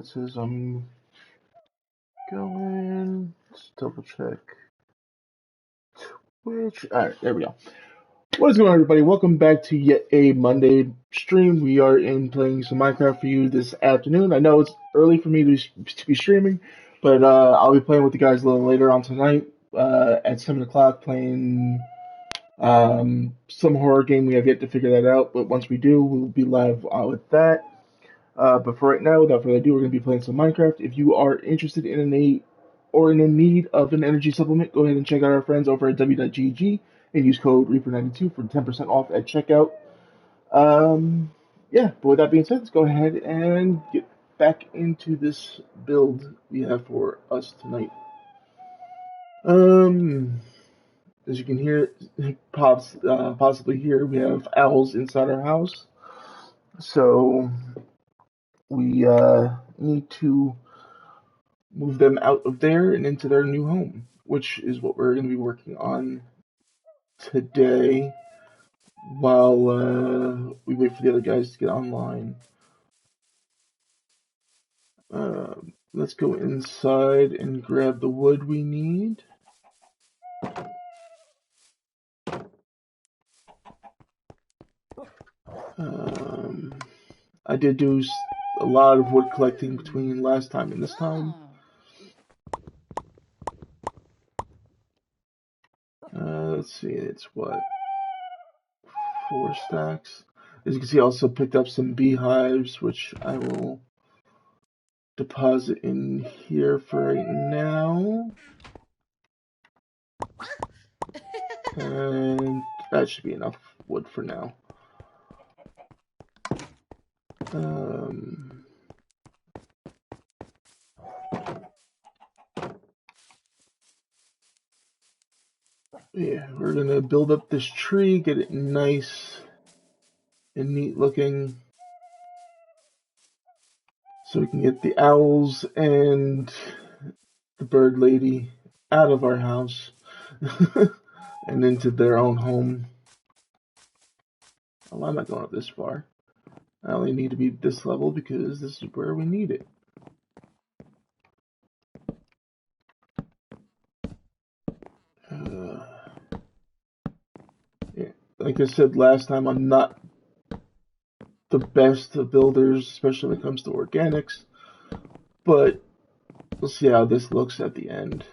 it says I'm going. Let's double check. Twitch. Alright, there we go. What is going on, everybody? Welcome back to yet a Monday stream. We are playing some Minecraft for you this afternoon. I know it's early for me to be streaming, but I'll be playing with the guys a little later on tonight at 7 o'clock, playing some horror game. We have yet to figure that out, but once we do, we'll be live with that. But for right now, without further ado, we're going to be playing some Minecraft. If you are interested in in need of an energy supplement, go ahead and check out our friends over at w.gg and use code Reaper92 for 10% off at checkout. Yeah, but with that being said, let's go ahead and get back into this build we have for us tonight. As you can hear, possibly hear, we have owls inside our house. So we need to move them out of there and into their new home, which is what we're going to be working on today while we wait for the other guys to get online. Let's go inside and grab the wood we need. I did do a lot of wood collecting between last time and this time. Let's see, it's what? 4 stacks. As you can see, I also picked up some beehives, which I will deposit in here for right now. And that should be enough wood for now. Yeah, we're gonna build up this tree, get it nice and neat looking, so we can get the owls and the bird lady out of our house and into their own home. Oh, I'm not going up this far. I only need to be this level because this is where we need it. Yeah, like I said last time, I'm not the best of builders, especially when it comes to organics, but we'll see how this looks at the end.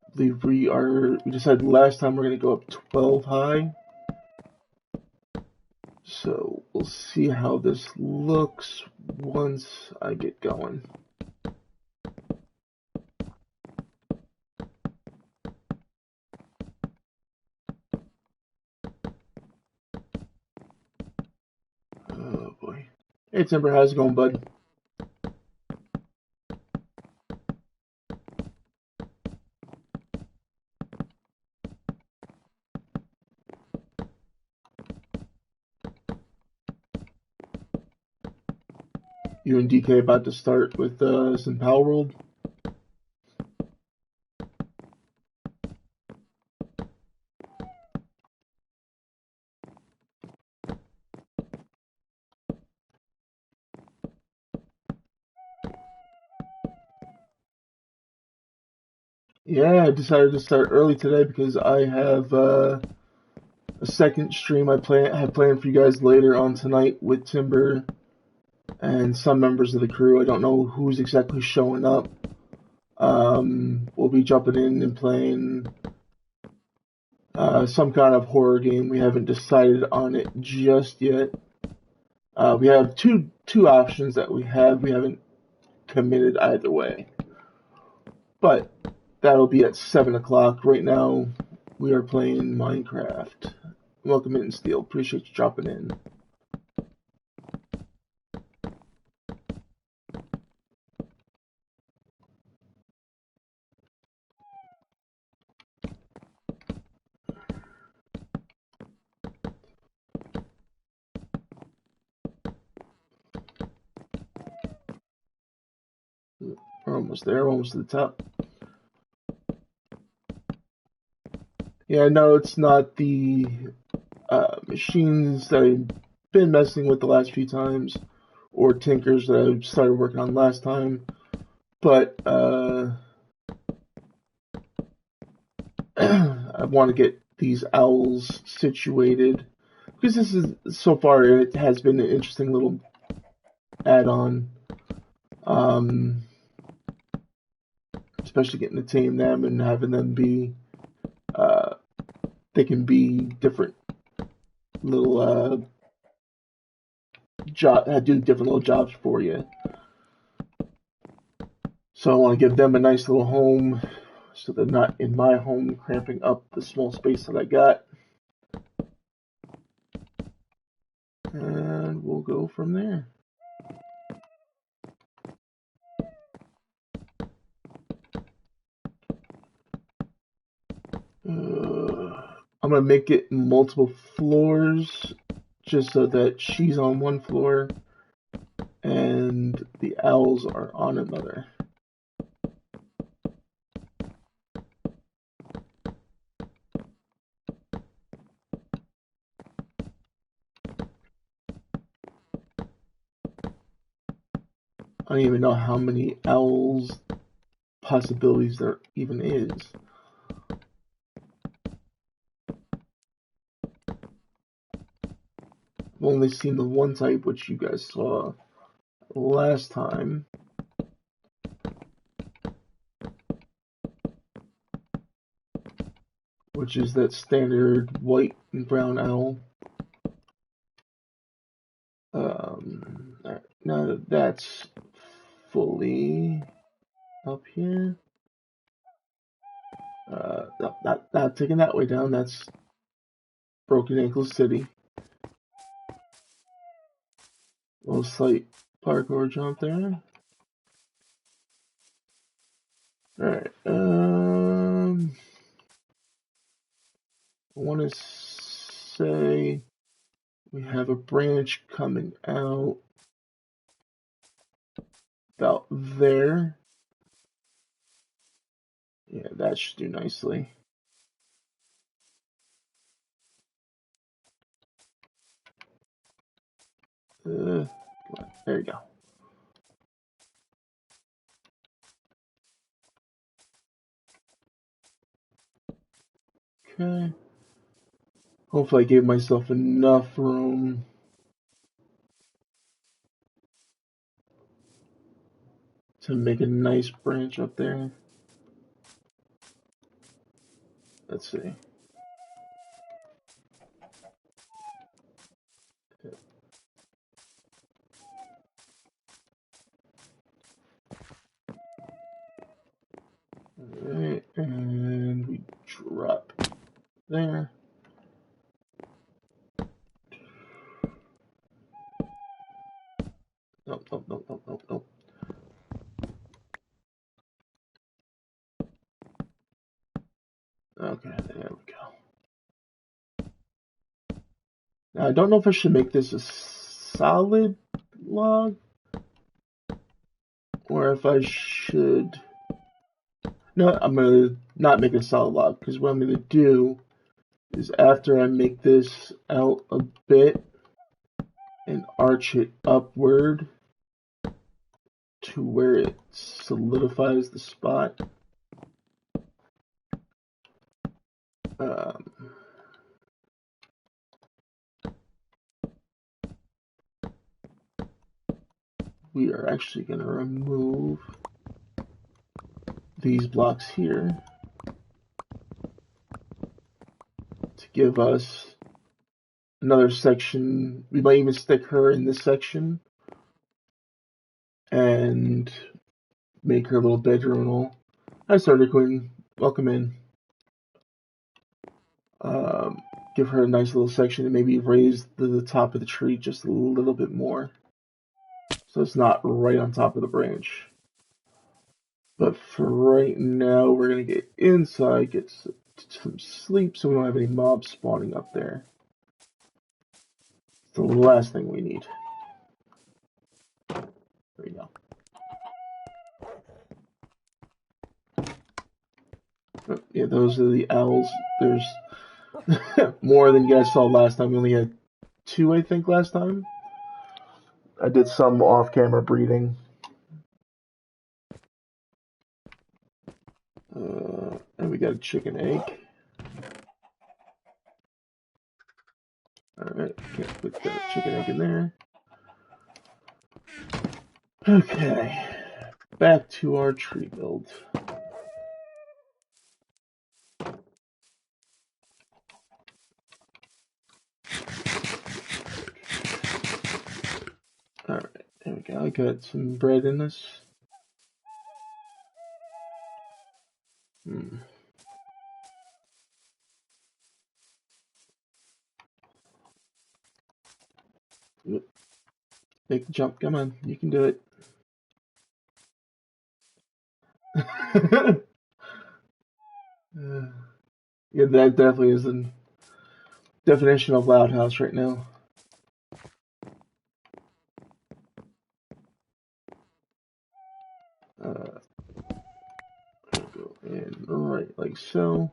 I believe we decided last time we're going to go up 12 high. So we'll see how this looks once I get going. Oh boy. Hey Timber, how's it going, bud? You and DK about to start with some Palworld? Yeah, I decided to start early today because I have a second stream I have planned for you guys later on tonight with Timber and some members of the crew. I don't know who's exactly showing up. We'll be jumping in and playing some kind of horror game. We haven't decided on it just yet. We have two options that we haven't committed either way. But that'll be at 7 o'clock. Right now, we are playing Minecraft. Welcome in, Steel. Appreciate you dropping in. We're almost there, almost to the top. Yeah, no, it's not the machines that I been messing with the last few times, or tinkers that I started working on last time. But I want to get these owls situated because this is so far it has been an interesting little add-on. Especially getting to tame them and having them be, they can be different little do different little jobs for you. So I want to give them a nice little home, so they're not in my home cramping up the small space that I got. And we'll go from there. I'm gonna make it multiple floors, just so that she's on one floor and the owls are on another. I don't even know how many owls possibilities there even is. I've only seen the one type, which you guys saw last time. Which is that standard white and brown owl. Now that that's fully up here. Not taking that way down. That's Broken Ankle City. Little slight parkour jump there. Alright, I want to say we have a branch coming out about there. Yeah, that should do nicely. There you go. Okay. Hopefully I gave myself enough room to make a nice branch up there. Let's see. Alright, and we drop there. Nope. Okay, there we go. Now, I don't know if I should make this a solid log, or if I should... No, I'm going to not make it a solid log, because what I'm going to do is after I make this out a bit and arch it upward to where it solidifies the spot, we are actually going to remove these blocks here to give us another section. We might even stick her in this section and make her a little bedroom and all. Hi, Starter Queen. Welcome in. Give her a nice little section and maybe raise the top of the tree just a little bit more, so it's not right on top of the branch. But for right now, we're going to get inside, get some sleep so we don't have any mobs spawning up there. It's the last thing we need. There we go. But yeah, those are the owls. There's more than you guys saw last time. We only had 2, I think, last time. I did some off-camera breeding. And we got a chicken egg. Alright, can't put that chicken egg in there. Okay, back to our tree build. Alright, there we go. I got some bread in this. Make the jump. Come on, you can do it. Yeah, that definitely is the definition of loud house right now. Go in right like so.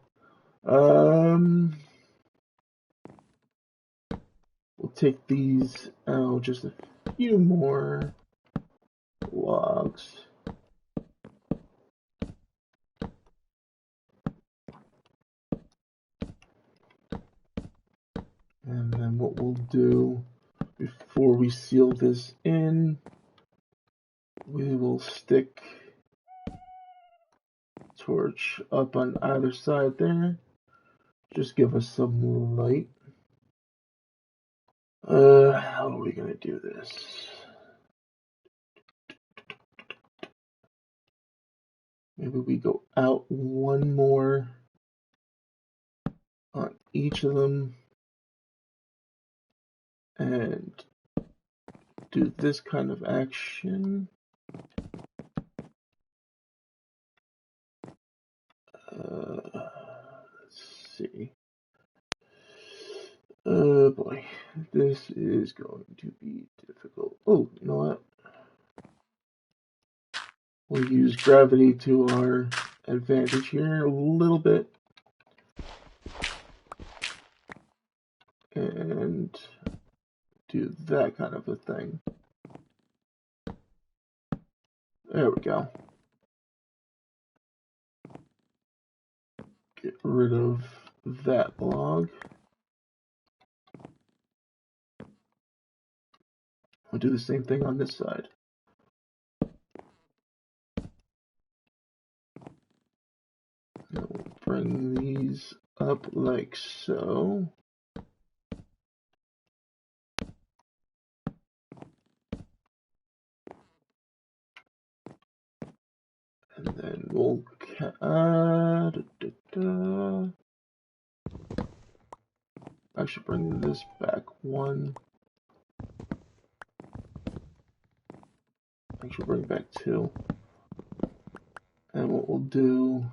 We'll take these out, just a few more logs. And then what we'll do before we seal this in, we will stick torch up on either side there. Just give us some light. How are we gonna do this? Maybe we go out one more on each of them and do this kind of action. Let's see. Oh boy, this is going to be difficult. Oh, you know what? We'll use gravity to our advantage here a little bit. And do that kind of a thing. There we go. Get rid of that log. We'll do the same thing on this side. Now we'll bring these up like so. And then we'll I should bring this back one. I should bring back two. And what we'll do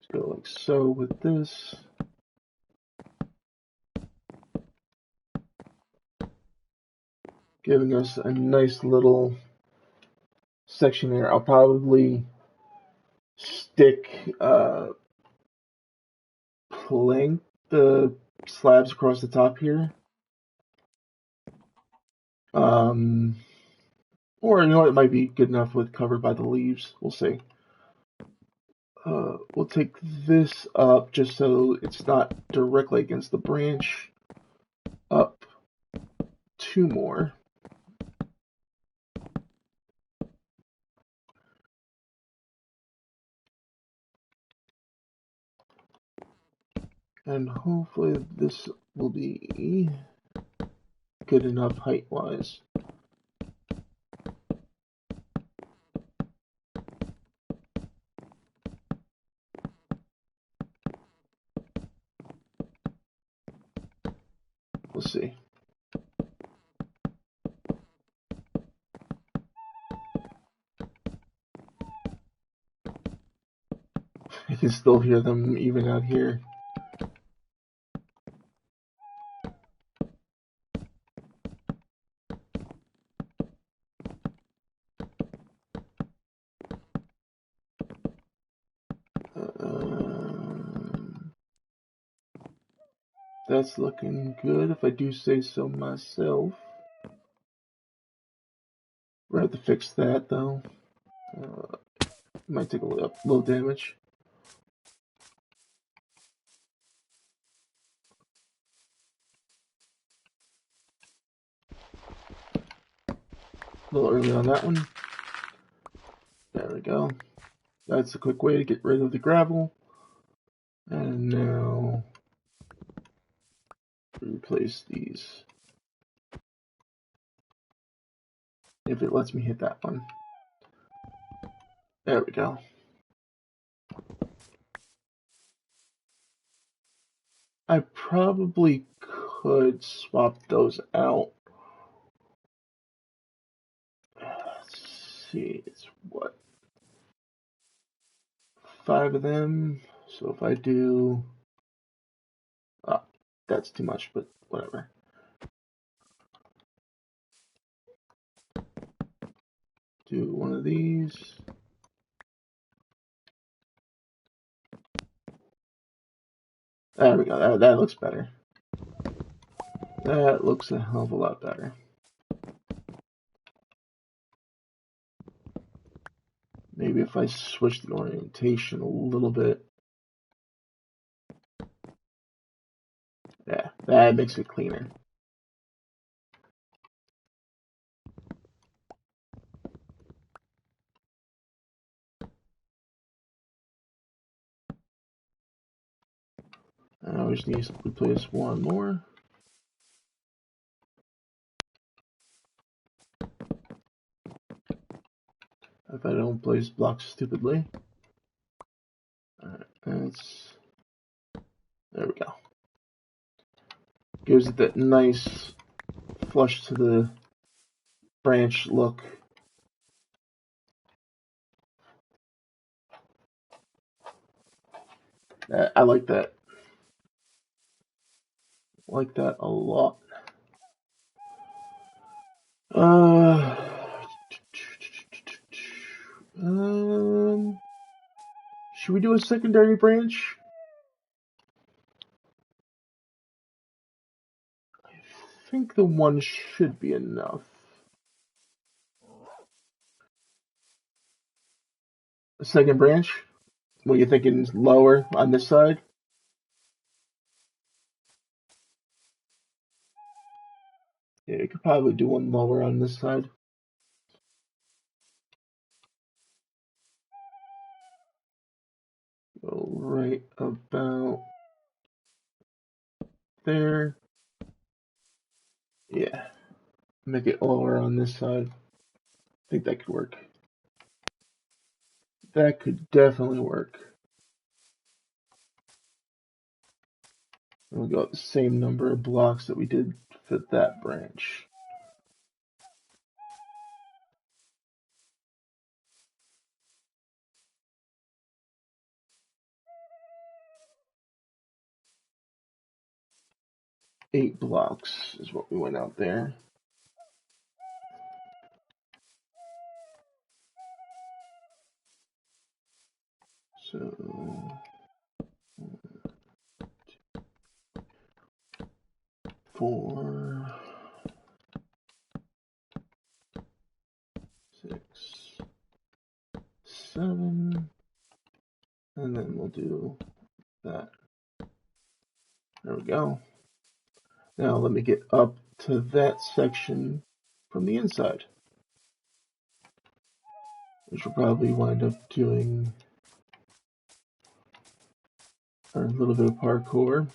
is go like so with this. Giving us a nice little section here. I'll probably stick plank the slabs across the top here. Or you know, it might be good enough with covered by the leaves. We'll see. We'll take this up just so it's not directly against the branch. Up two more. And hopefully this will be good enough height-wise. We'll see. I can still hear them even out here. That's looking good, if I do say so myself. We're gonna have to fix that though. Might take a little damage. A little early on that one. There we go. That's a quick way to get rid of the gravel. And now replace these. If it lets me hit that one. There we go. I probably could swap those out. Let's see, it's what? 5 of them. So if I do, oh, that's too much, but whatever. Do one of these. There we go. That looks better. That looks a hell of a lot better. Maybe if I switch the orientation a little bit. Yeah, that makes it cleaner. I just need to replace one more. If I don't place blocks stupidly. Alright, there we go. Gives it that nice flush to the branch look. I like that. I like that a lot. Should we do a secondary branch? I think the one should be enough. A second branch? What are you thinking, lower on this side? Yeah, you could probably do one lower on this side. Go right about there. Yeah. Make it lower on this side. I think that could work. That could definitely work. And we'll go with the same number of blocks that we did for that branch. Eight blocks is what we went out there. So 4, 6, 7, and then we'll do that. There we go. Now let me get up to that section from the inside, which will probably wind up doing a little bit of parkour.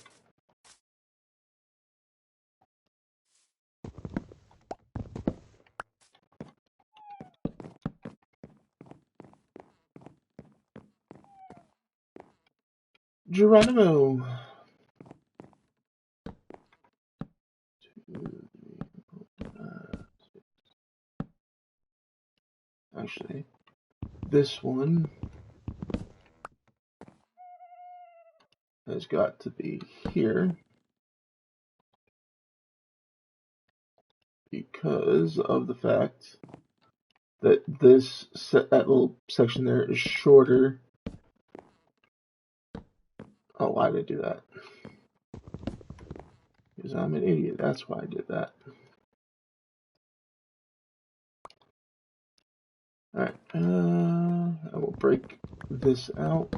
Geronimo. Actually, this one has got to be here because of the fact that that little section there is shorter. Oh, why did I do that? Because I'm an idiot. That's why I did that. Alright, I will break this out.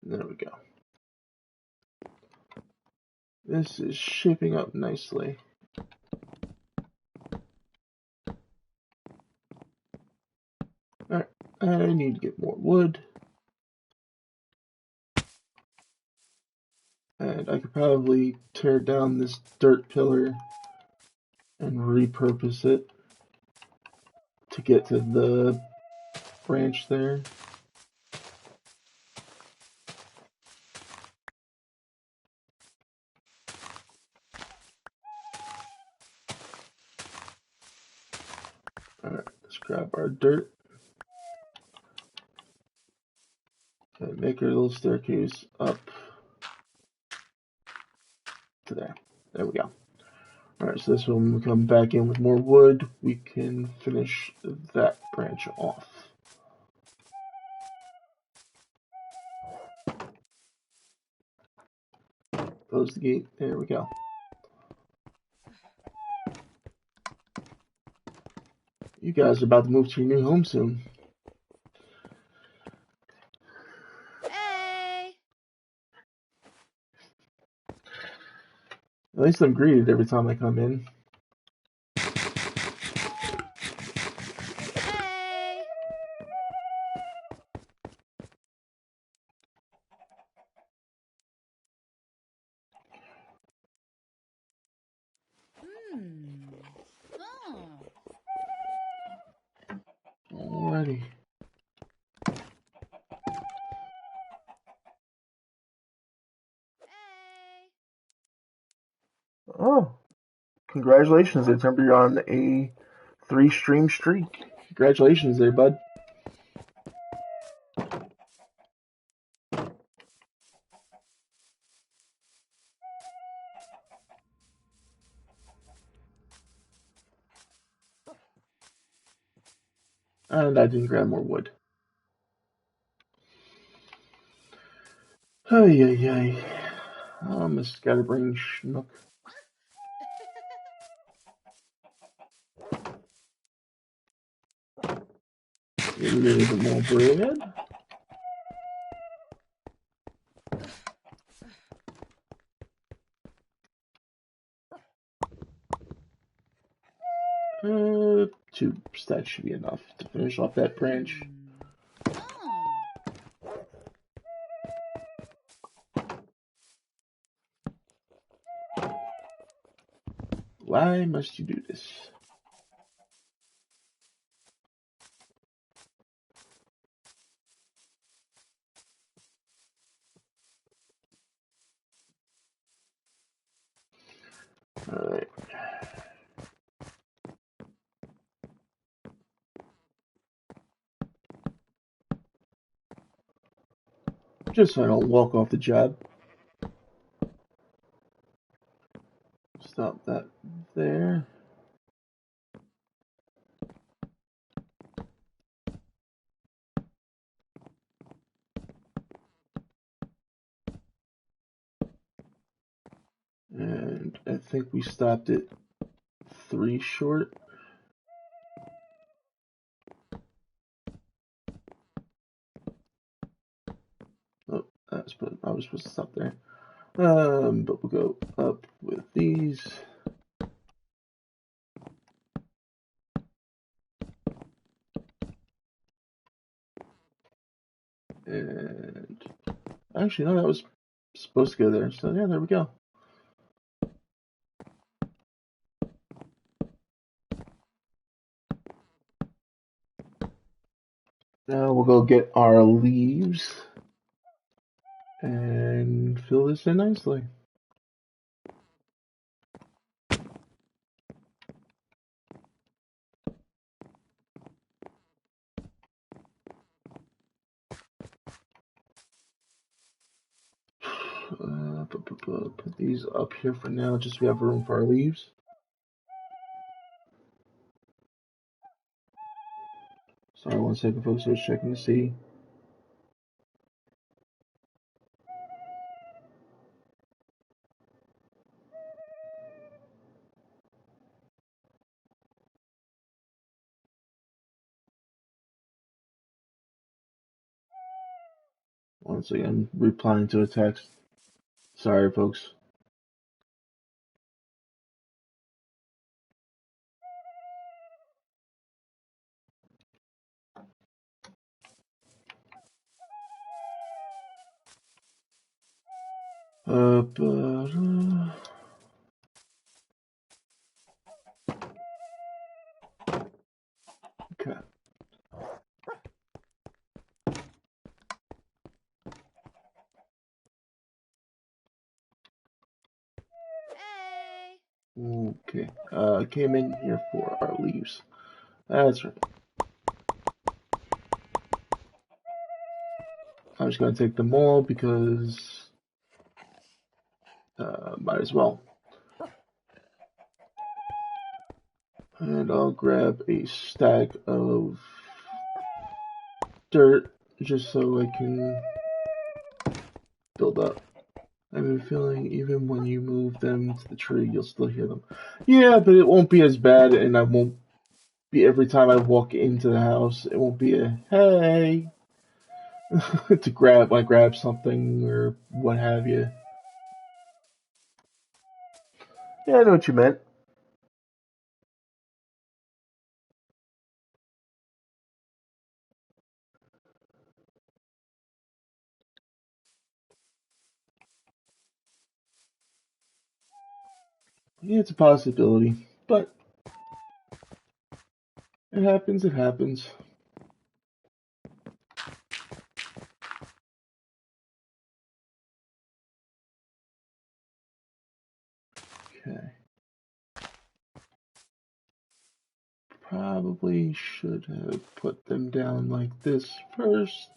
There we go. This is shaping up nicely. Alright, I need to get more wood. And I could probably tear down this dirt pillar and repurpose it to get to the branch there. Alright, let's grab our dirt and make our little staircase up to there. There we go. Alright, so this one, when we come back in with more wood, we can finish that branch off. Close the gate. There we go. You guys are about to move to your new home soon. Hey! At least I'm greeted every time I come in. Hey! Oh. Alrighty. Hey! Oh, congratulations, September. You're on a 3-stream streak. Congratulations there, bud. And I didn't grab more wood. Ay, ay, ay. I almost gotta bring Schnook. Get a little bit more bread. Two stacks should be enough to finish off that branch. Oh. Why must you do this? Alright. Just so I don't walk off the job. Stop that there. And I think we stopped at 3 short. Oh, I was supposed to stop there. But we'll go up with these. And actually, no, that was supposed to go there. So yeah, there we go. Now we'll go get our leaves and fill this in nicely. Put these up here for now, just so we have room for our leaves. Sorry, 1 second, folks. I was checking to see. Once again, replying to a text. Sorry, folks. Okay. Hey. Okay. Came in here for our leaves. That's right. I'm just gonna take them all because might as well. And I'll grab a stack of dirt just so I can build up. I have a feeling even when you move them to the tree, you'll still hear them. Yeah, but it won't be as bad, and I won't be every time I walk into the house. It won't be a hey to grab something or what have you. Yeah, I know what you meant. Yeah, it's a possibility, but it happens. It happens. Okay. Probably should have put them down like this first.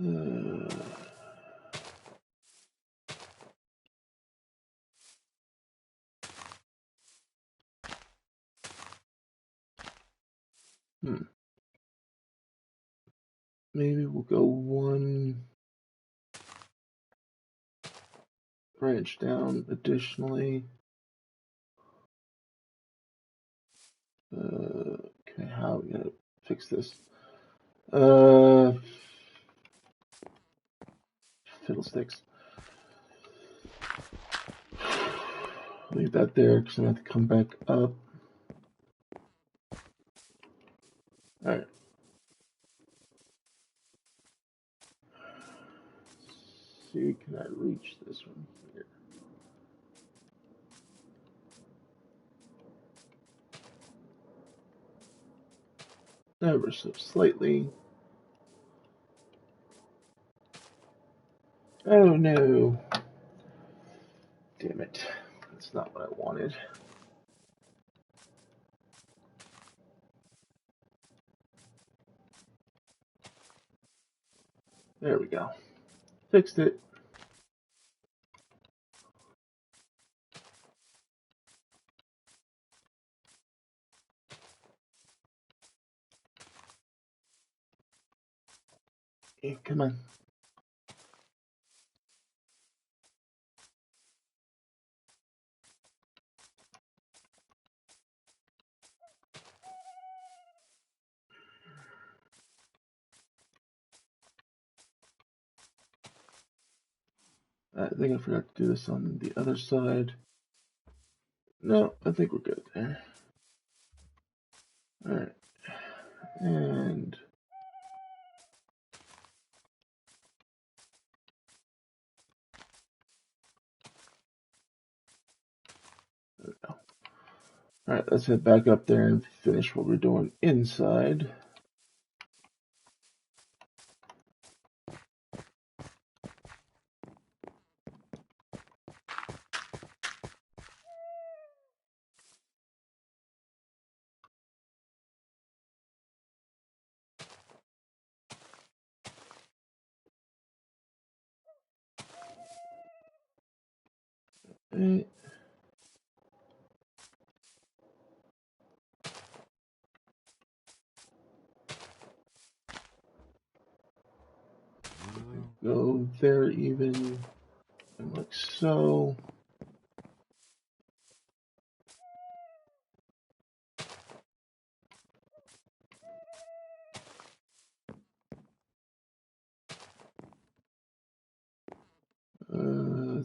Uh, hmm. Maybe we'll go one branch down additionally. Okay, how are we gonna fix this? Uh, Fiddlesticks. Leave that there because I'm gonna have to come back up. Alright. See, can I reach this one here? Ever so slightly. Oh no. Damn it. That's not what I wanted. There we go. Fixed it. Hey, come on. I think I forgot to do this on the other side. No, I think we're good there. Alright. And there we go. Alright, let's head back up there and finish what we're doing inside. Right. Go there even, and like so.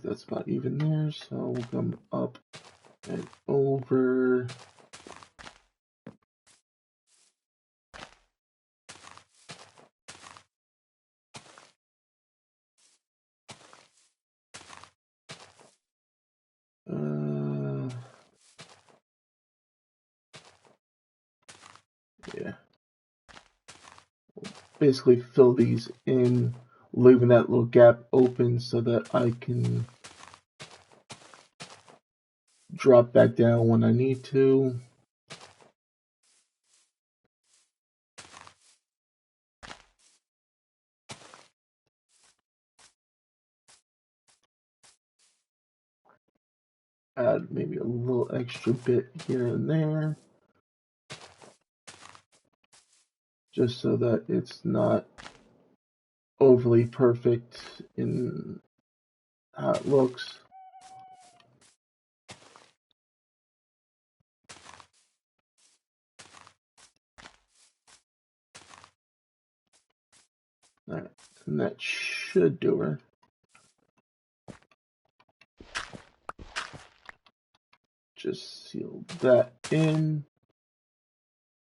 That's about even there, so we'll come up and over. Yeah. Basically fill these in, leaving that little gap open so that I can drop back down when I need to. Add maybe a little extra bit here and there, just so that it's not overly perfect in how it looks. Alright, and that should do her. Just seal that in.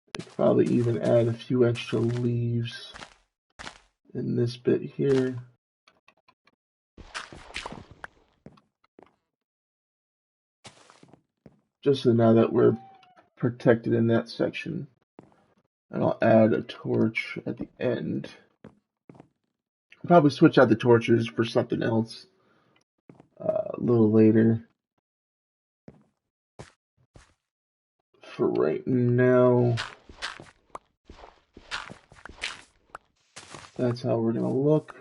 I could probably even add a few extra leaves in this bit here. Just so now that we're protected in that section. And I'll add a torch at the end. I'll probably switch out the torches for something else a little later. For right now, that's how we're gonna look.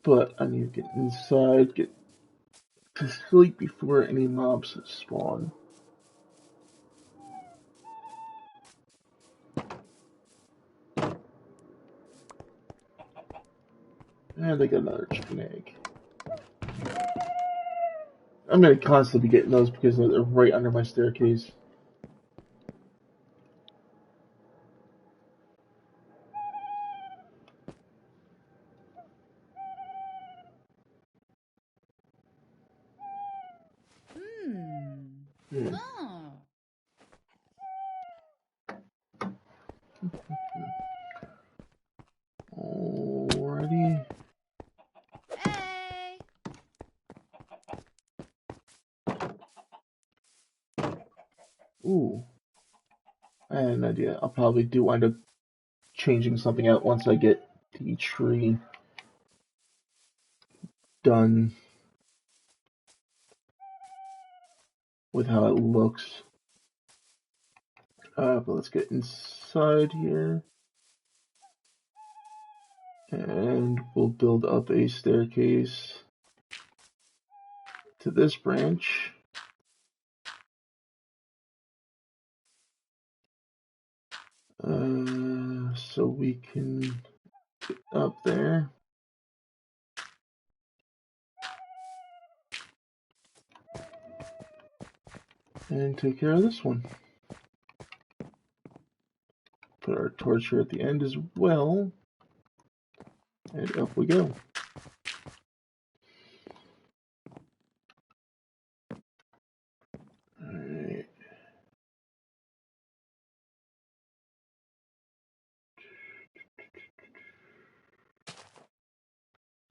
But I need to get inside, get to sleep before any mobs spawn. And I got another chicken egg. I'm gonna constantly be getting those because they're right under my staircase. Yeah. Oh. Alrighty. Hey. Ooh. I had an idea. I'll probably do wind up changing something out once I get the tree done with how it looks. But let's get inside here. And we'll build up a staircase to this branch. So we can get up there. And take care of this one. Put our torch here at the end as well. And up we go. Alright.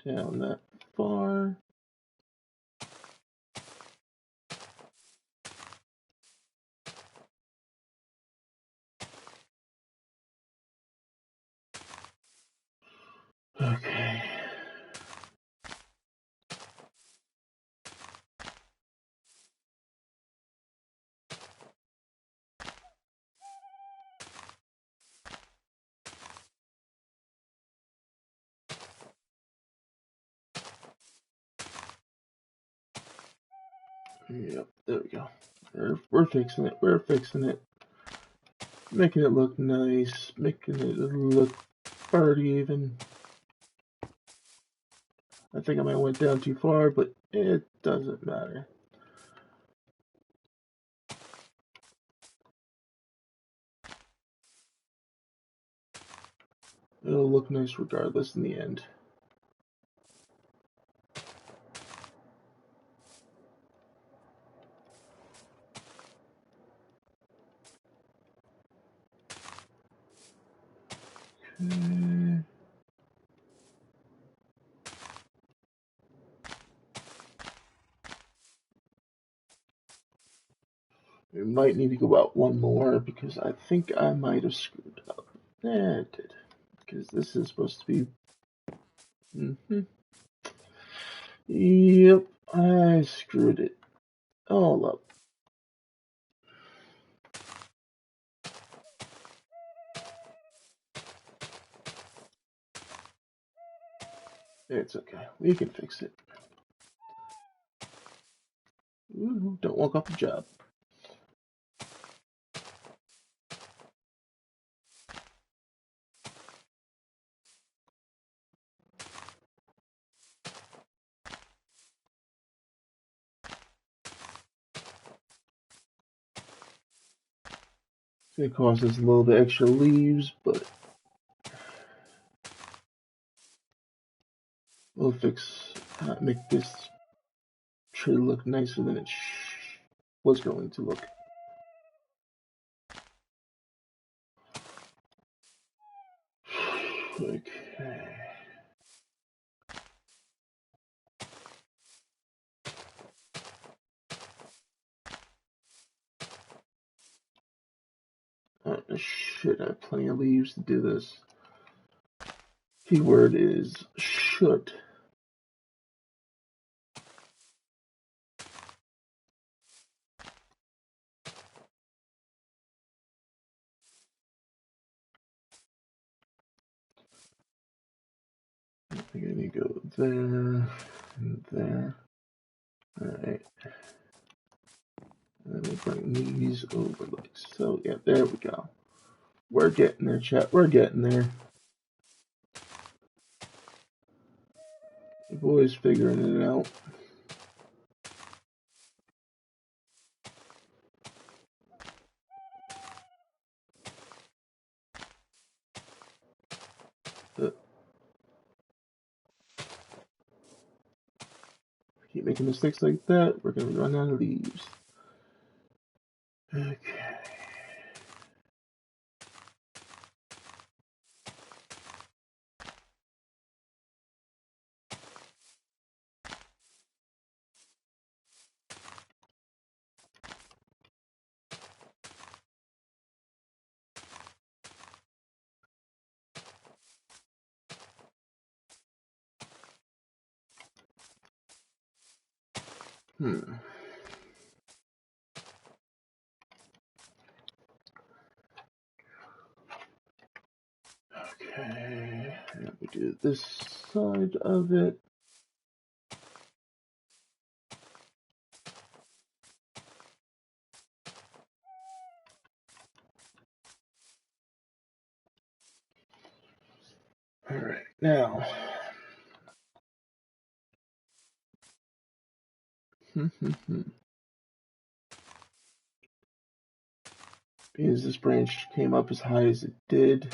Down that far. Okay. Yep, there we go. We're fixing it. We're fixing it. Making it look nice. Making it look pretty even. I think I might have went down too far, but it doesn't matter. It'll look nice regardless in the end. Okay. We might need to go out one more because I think I might have screwed up. Yeah, it did. Because this is supposed to be. Yep, I screwed it all up. It's okay. We can fix it. Ooh, don't walk off the job. It costs us a little bit extra leaves, but we'll make this tree look nicer than it was going to look. Okay. I should have plenty of leaves to do this. Keyword is should. I think I need to go there and there. Alright. And then we'll bring these over like so. Yeah, there we go. We're getting there, chat. We're getting there. The boys figuring it out. Keep making mistakes like that, we're gonna run out of leaves. Okay. Okay, now we do this side of it. Alright, now. Because this branch came up as high as it did,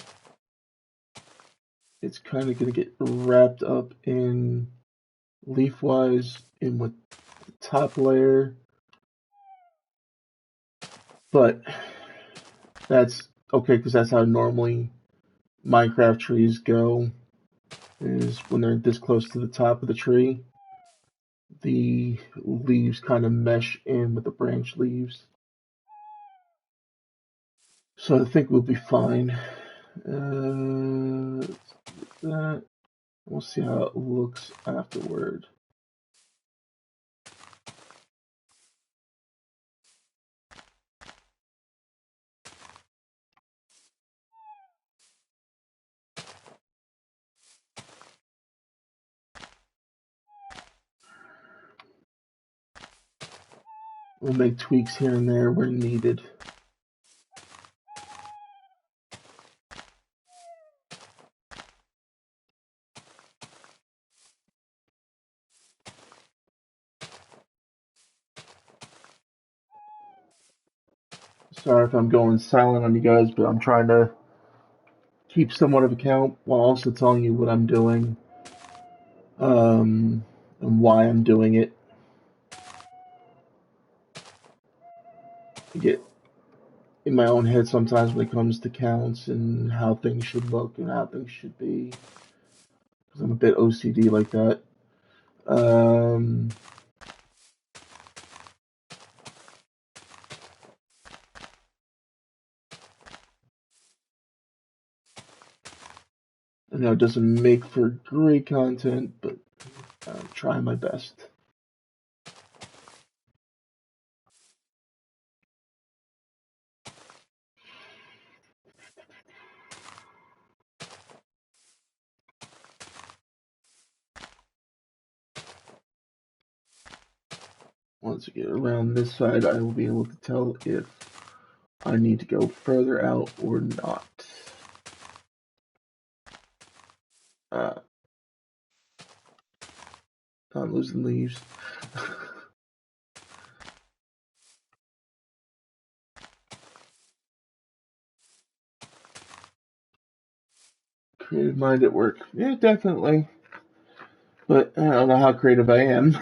it's kind of going to get wrapped up in leaf-wise in with the top layer. But that's okay because that's how normally Minecraft trees go, is when they're this close to the top of the tree, the leaves kind of mesh in with the branch leaves. So I think we'll be fine. That. We'll see how it looks afterward. We'll make tweaks here and there where needed. Sorry if I'm going silent on you guys, but I'm trying to keep somewhat of account while also telling you what I'm doing, and why I'm doing it. I get in my own head sometimes when it comes to counts and how things should look and how things should be, because I'm a bit OCD like that. Um, I know it doesn't make for great content, but I'm trying my best. Once I get around this side, I will be able to tell if I need to go further out or not. Uh, I'm losing leaves. Creative mind at work. Yeah, definitely. But I don't know how creative I am.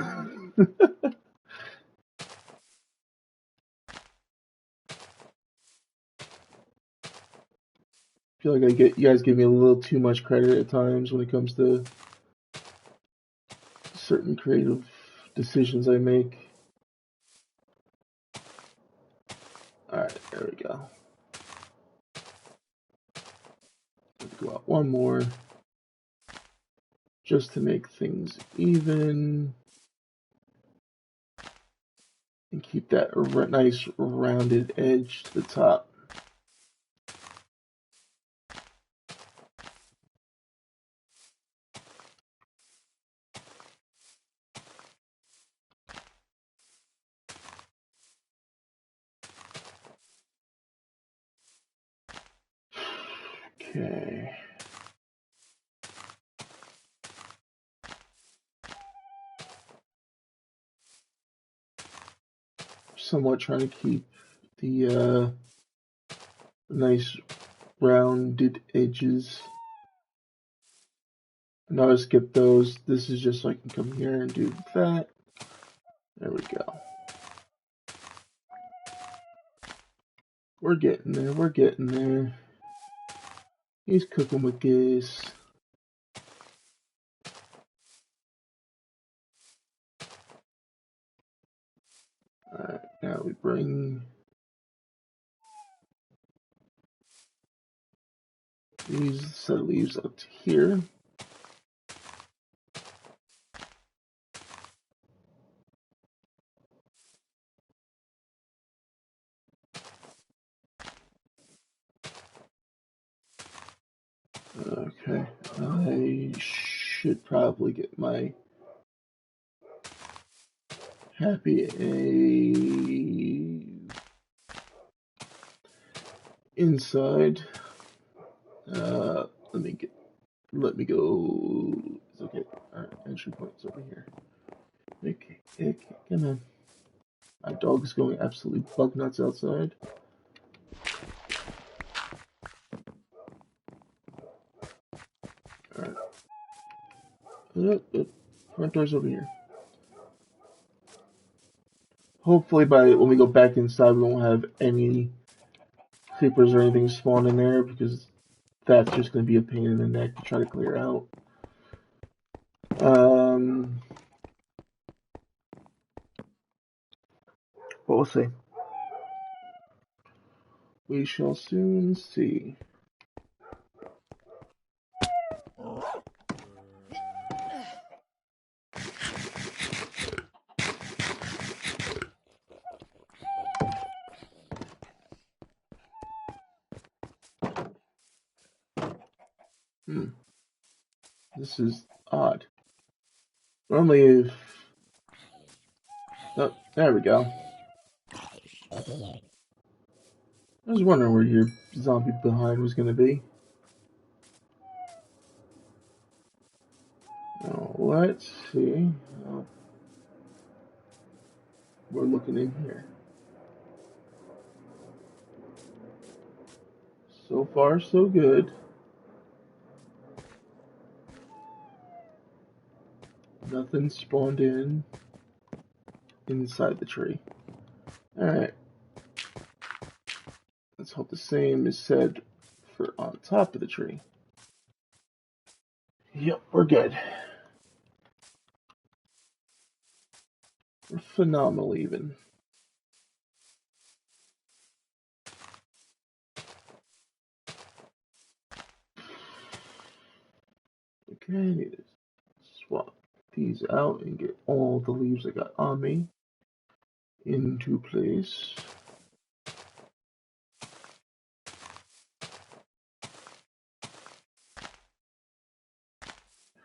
I feel like you guys give me a little too much credit at times when it comes to certain creative decisions I make. Alright, there we go. Let's go out one more. Just to make things even. And keep that nice rounded edge to the top. Okay. Somewhat trying to keep the nice rounded edges. Now I skip those. This is just so I can come here and do that. There we go. We're getting there. We're getting there. He's cooking with this. Alright, now we bring these set of leaves up to here. Okay, I should probably get my happy inside. Let me go. It's okay. Alright, entry point's over here. Okay, come on. My dog is going absolutely bug nuts outside. Alright. Front door's over here. Hopefully when we go back inside we won't have any creepers or anything spawn in there, because that's just going to be a pain in the neck to try to clear out. But we'll see. We shall soon see. This is odd. Normally if... Oh, there we go. I was wondering where your zombie behind was going to be. Now, let's see. We're looking in here. So far, so good. Nothing spawned inside the tree. Alright. Let's hope the same is said for on top of the tree. Yep, we're good. We're phenomenal even. Okay, I need to swap these out and get all the leaves I got on me into place.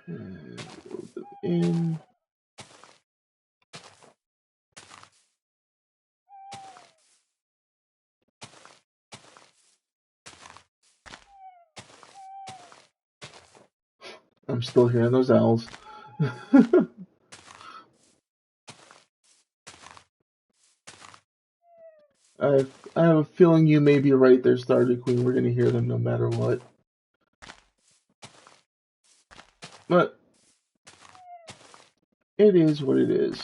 And load them in. I'm still hearing those owls. I have a feeling you may be right there, Stardew Queen. We're gonna hear them no matter what. But it is what it is.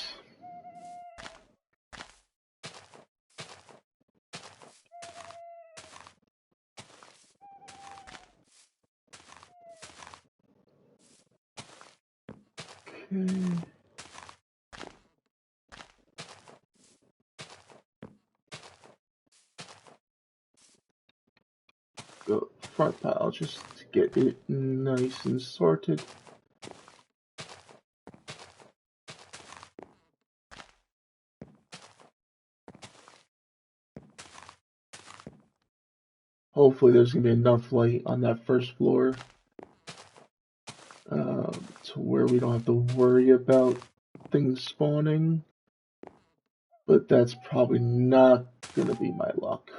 Okay. Go front pile just to get it nice and sorted. Hopefully there's gonna be enough light on that first floor to where we don't have to worry about things spawning. But that's probably not gonna be my luck.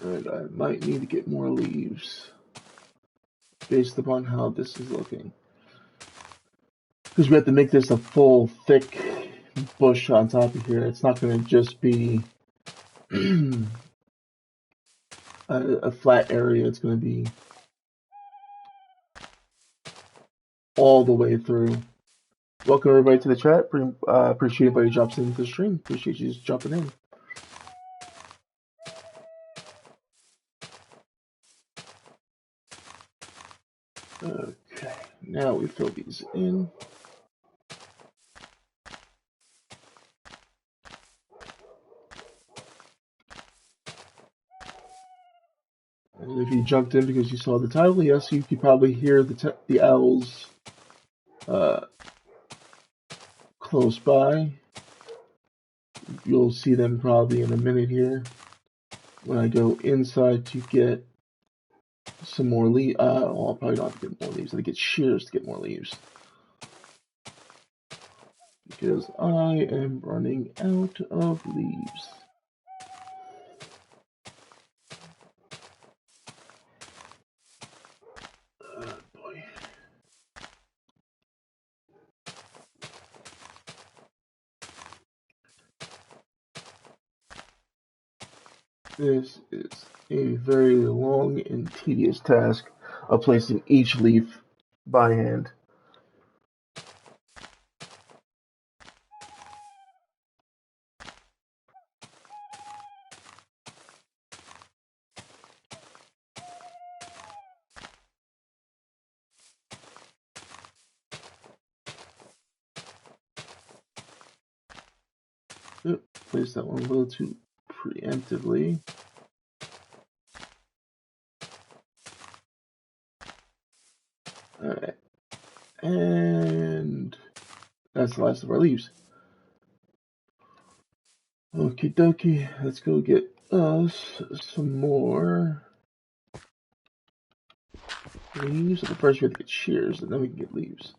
And I might need to get more leaves based upon how this is looking. Because we have to make this a full, thick bush on top of here. It's not going to just be a flat area. It's going to be all the way through. Welcome everybody to the chat. Appreciate everybody drops into the stream. Appreciate you just jumping in. Okay, now we fill these in. And if you jumped in because you saw the title, yes, you could probably hear the owls close by. You'll see them probably in a minute here when I go inside to get some more leaves. I'll probably not have to get more leaves. I get shears to get more leaves. Because I am running out of leaves. Oh boy. This is a very long and tedious task of placing each leaf by hand. Yep, placed that one a little too preemptively. Alright. And That's the last of our leaves. Okie dokie, let's go get us some more leaves. So first we have to get shears, and then we can get leaves.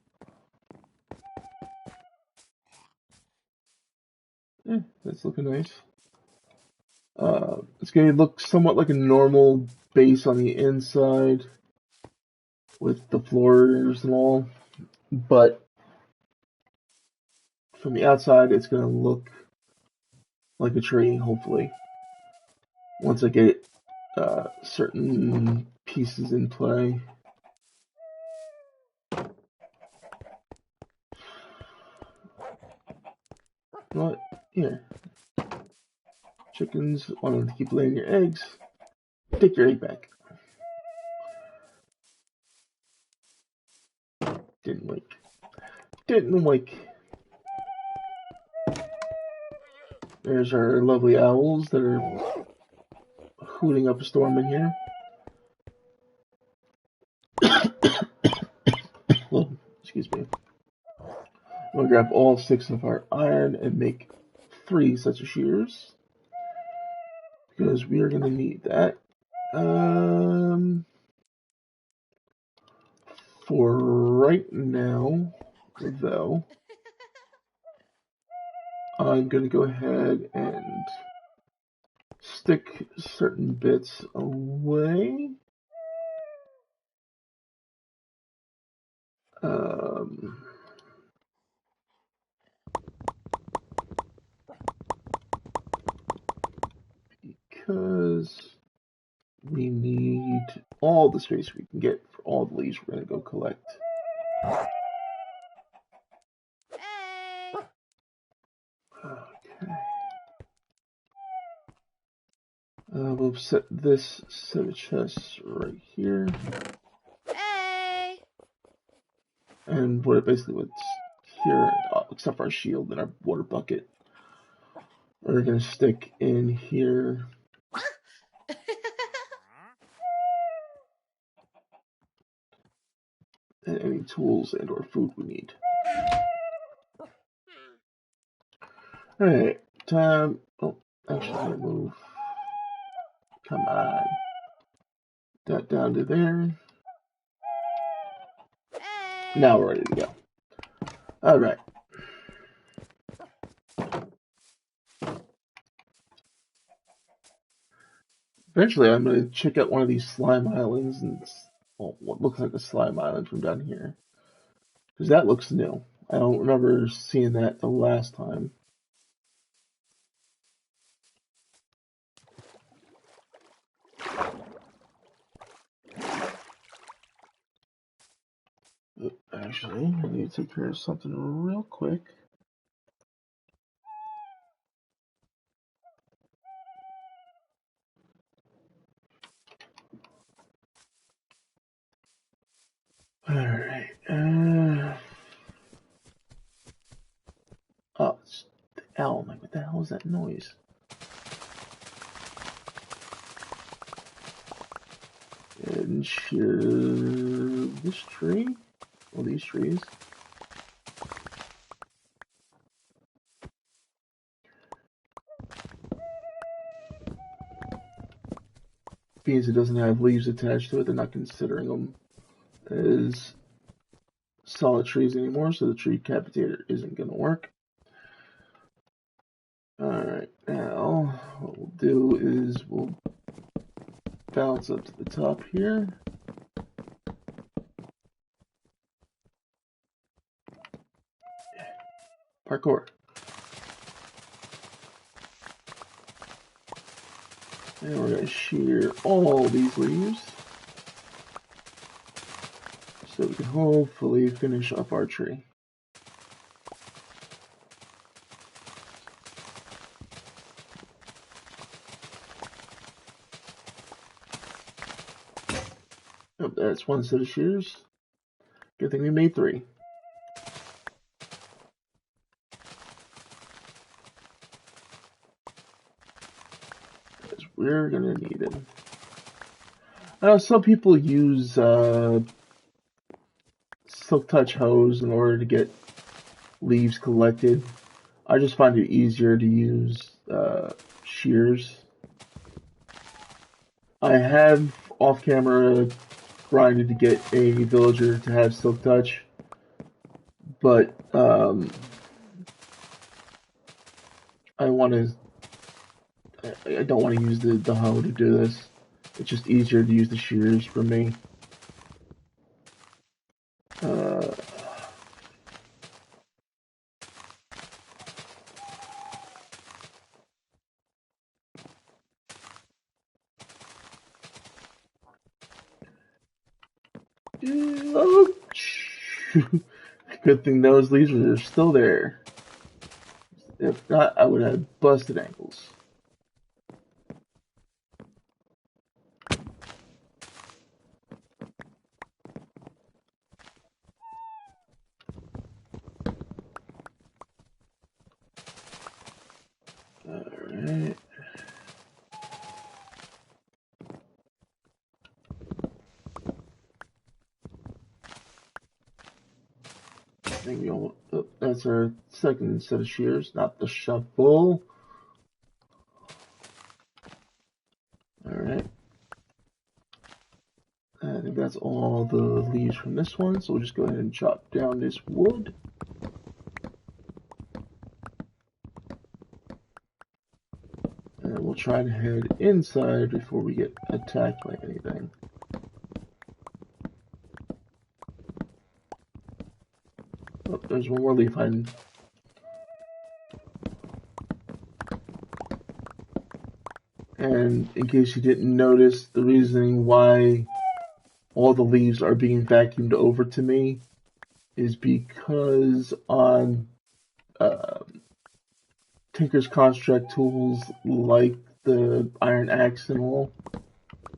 That's looking nice. It's going to look somewhat like a normal base on the inside with the floors and all, but from the outside it's going to look like a tree, hopefully, once I get certain pieces in play. What? Here. Chickens want to keep laying your eggs. Take your egg back. Didn't wake. Didn't wake. There's our lovely owls that are hooting up a storm in here. Oh, excuse me. I'm going to grab all 6 of our iron and make 3 sets of shears, because we are going to need that. For right now, though, I'm going to go ahead and stick certain bits away. Because we need all the space we can get for all the leaves we're going to go collect. Hey. Okay. We'll set this set of chests right here. Hey. And what basically what's here, except for our shield and our water bucket, we're going to stick in here. And any tools and or food we need. Alright, time. Oh, actually, I'm going to move. Come on. That down to there. Hey. Now we're ready to go. Alright. Eventually, I'm going to check out one of these slime islands and what looks like a slime island from down here. Because that looks new. I don't remember seeing that the last time. Actually, I need to take care of something real quick. Alright. Oh, it's the owl. I'm like, what the hell is that noise? And shear this tree? Well, these trees. Because it doesn't have leaves attached to it, they're not considering them as solid trees anymore, so the tree capitator isn't going to work. Alright, now what we'll do is we'll bounce up to the top here. Parkour. And we're going to shear all these leaves so we can hopefully finish up our tree. Oh, that's one set of shears. Good thing we made 3. Because we're going to need it. I know some people use Silk Touch hose in order to get leaves collected. I just find it easier to use shears. I have off camera grinded to get a villager to have silk touch, but I want to. I don't want to use the hoe to do this. It's just easier to use the shears for me. Uh, oh, good thing those leaves are still there. If not, I would have busted ankles. Alright. Maybe oh, that's our second set of shears, not the shovel. Alright. I think that's all the leaves from this one, so we'll just go ahead and chop down this wood. And we'll try to head inside before we get attacked by anything. Oh, there's one more leaf hiding. And in case you didn't notice, the reasoning why all the leaves are being vacuumed over to me is because on Tinker's Construct tools like the Iron Axe and all,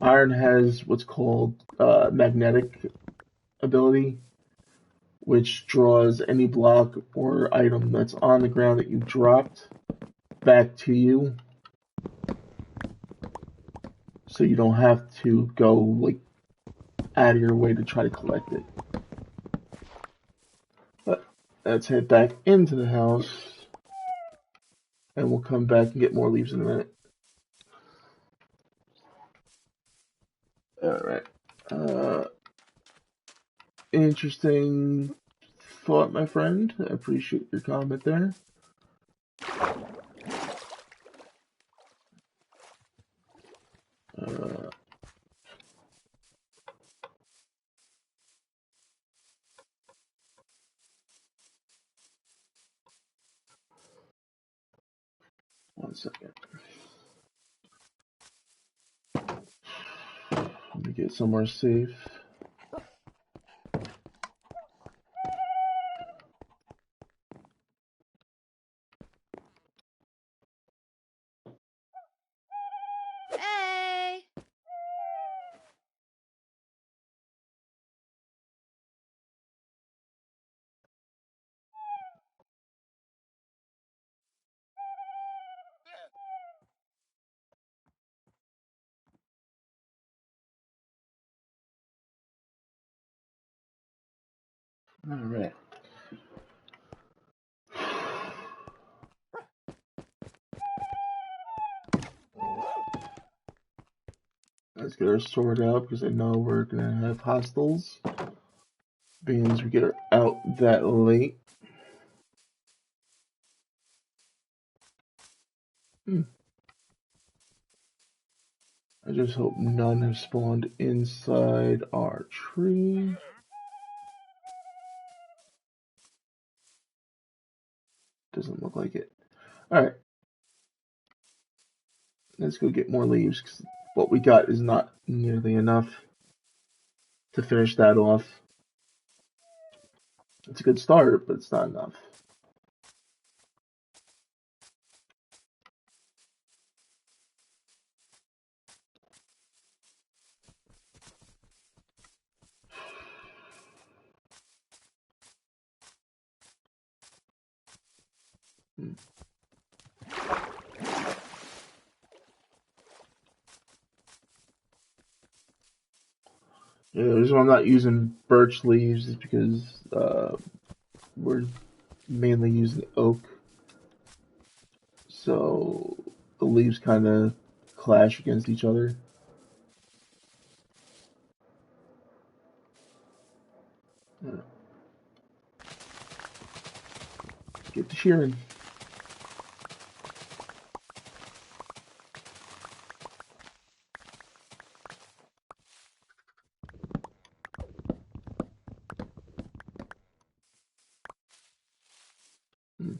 Iron has what's called magnetic ability, which draws any block or item that's on the ground that you dropped back to you. So you don't have to go like out of your way to try to collect it. But let's head back into the house and we'll come back and get more leaves in a minute. Alright. Interesting thought, my friend. I appreciate your comment there. One second. Let me get somewhere safe. Hey! Alright. Let's get our sword out because I know we're gonna have hostiles. Being as we get out that late. I just hope none have spawned inside our tree. Doesn't look like it. Alright. Let's go get more leaves because what we got is not nearly enough to finish that off. It's a good start, but it's not enough. Yeah, the reason why I'm not using birch leaves is because we're mainly using oak, so the leaves kind of clash against each other. Yeah. Get to shearing. Hmm.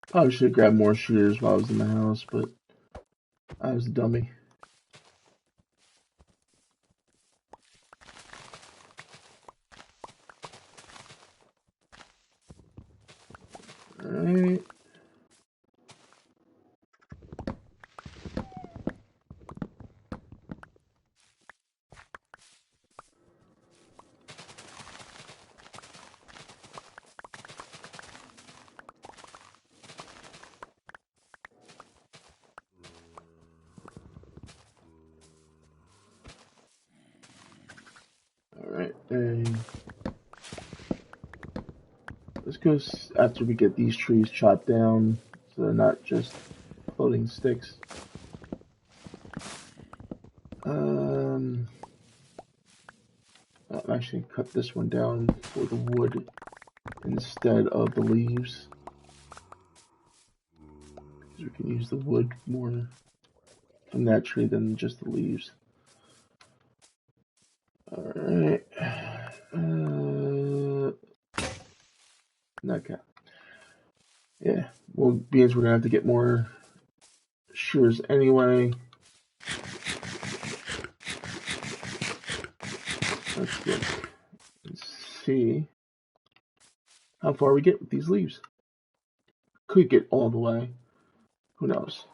Probably should have grabbed more shears while I was in the house, but I was a dummy. Alright. Alright, and let's go after we get these trees chopped down so they're not just floating sticks. I'm actually gonna cut this one down for the wood instead of the leaves. Because we can use the wood more from that tree than just the leaves. Alright. Okay. Yeah, well, beans we're gonna have to get more shears anyway. Let's look and see how far we get with these leaves. Could get all the way. Who knows?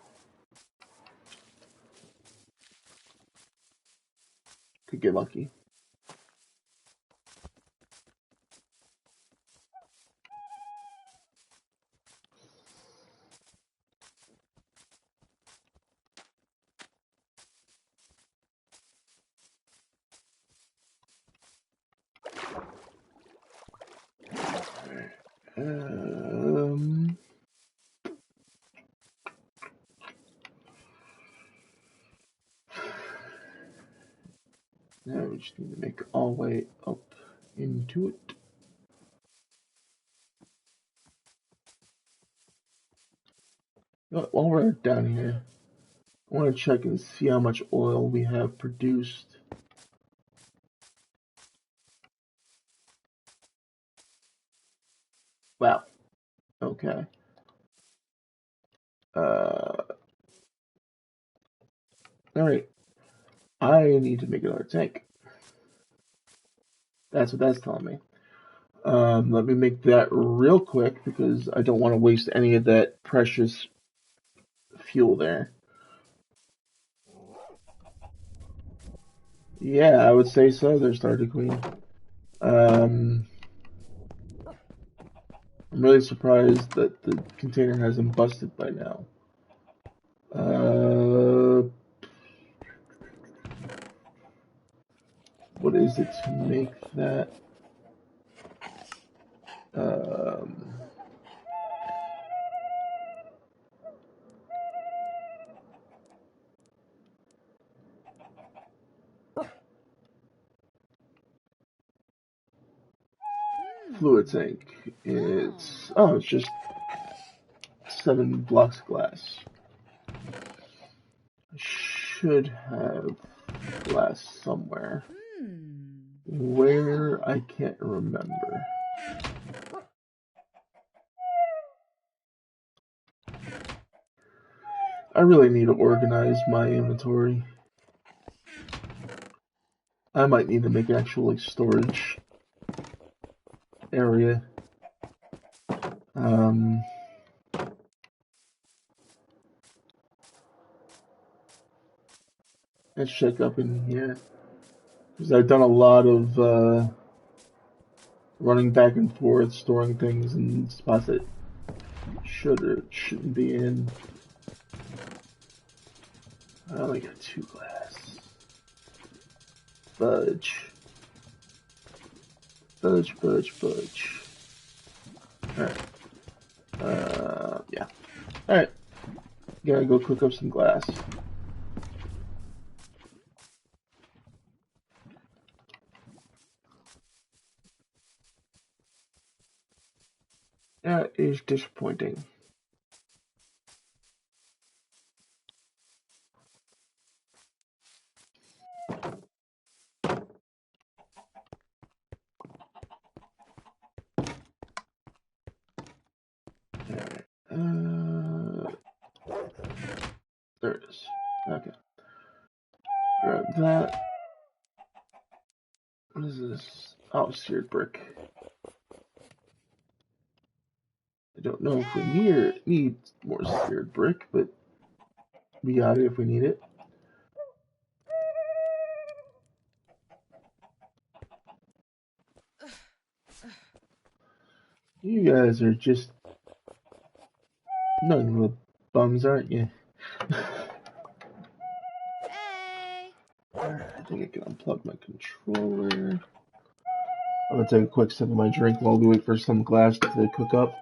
Could get lucky. Um, Now we just need to make our way up into it. While we're down here, I want to check and see how much oil we have produced. Wow. Okay. Alright. I need to make another tank. That's what that's telling me. Let me make that real quick because I don't want to waste any of that precious fuel there. Yeah, I would say so. There's Stardew Queen. I'm really surprised that the container hasn't busted by now. What is it to make that? Fluid tank. It's just 7 blocks of glass. I should have glass somewhere. Where I can't remember. I really need to organize my inventory. I might need to make an actual like storage area. Let's check up in here because I've done a lot of running back and forth, storing things in spots that shouldn't be in. I only got 2 glass. Fudge. Fudge, fudge, fudge. Alright. Yeah. Alright. Gotta go cook up some glass. That is disappointing. Alright. There it is. Okay. Grab that. What is this? Oh, seared brick. I don't know if we need more seared brick, but we got it if we need it. You guys are just nothing but bums, aren't you? Hey. I think I can unplug my controller. I'm gonna take a quick sip of my drink while we wait for some glass to cook up.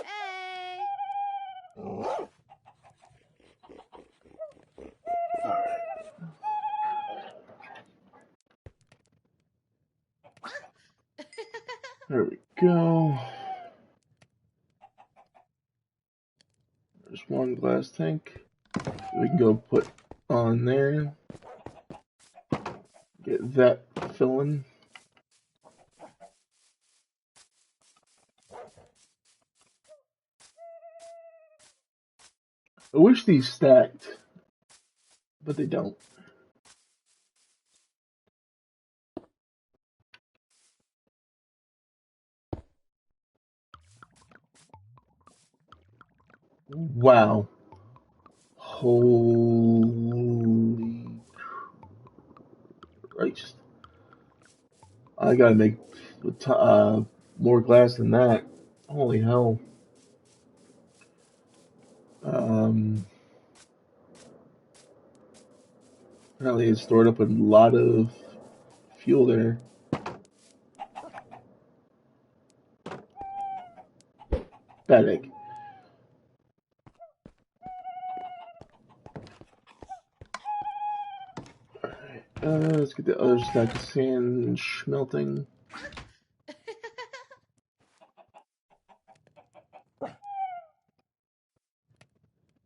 Hey. There we go. There's one glass tank. We can go put on there. Get that filling. I wish these stacked, but they don't. Wow. Holy Christ. I gotta make more glass than that. Holy hell. Apparently it stored up a lot of fuel there. Bad egg. Alright, let's get the other stack of sand smelting.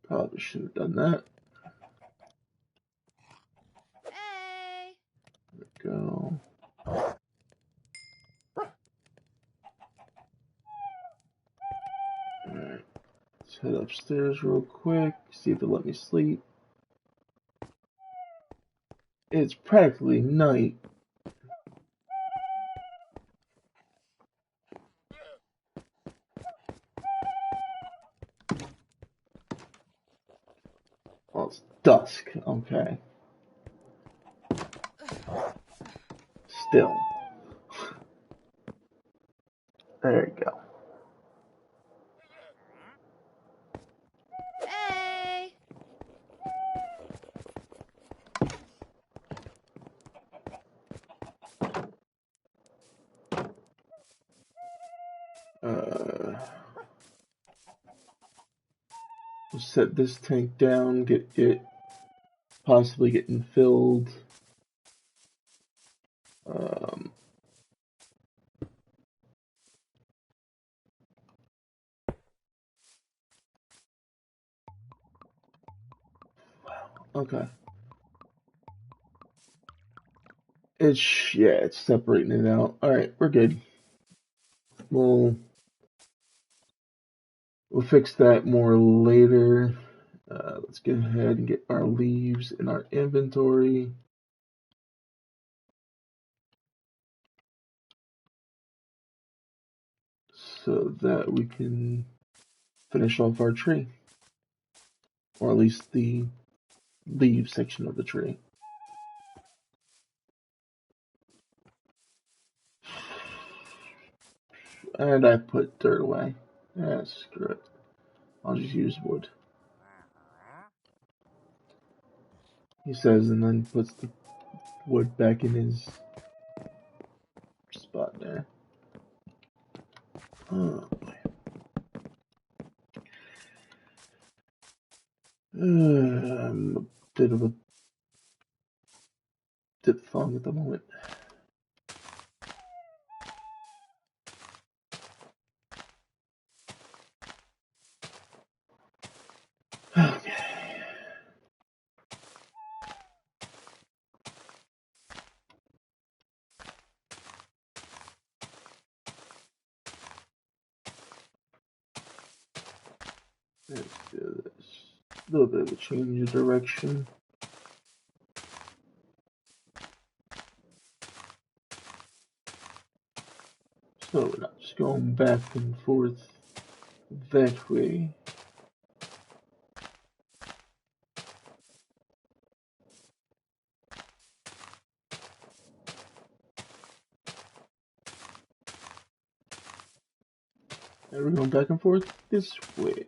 Probably should have done that. Hey. There we go. Alright, let's head upstairs real quick, see if they'll let me sleep. It's practically night. Well, it's dusk, okay. Still. There you go. Hey. We'll set this tank down, get it possibly getting filled. Okay. It's separating it out. Alright, we're good. We'll We'll fix that more later. Let's get ahead and get our leaves in our inventory. So that we can finish off our tree. Or at least the leaves section of the tree. And I put dirt away. Screw it. I'll just use wood. He says, and then puts the wood back in his spot there. Oh boy. I'm a bit of a diphthong at the moment. Okay. Let's do this. A little bit of a change of direction. So we're not just going back and forth that way. And we're going back and forth this way.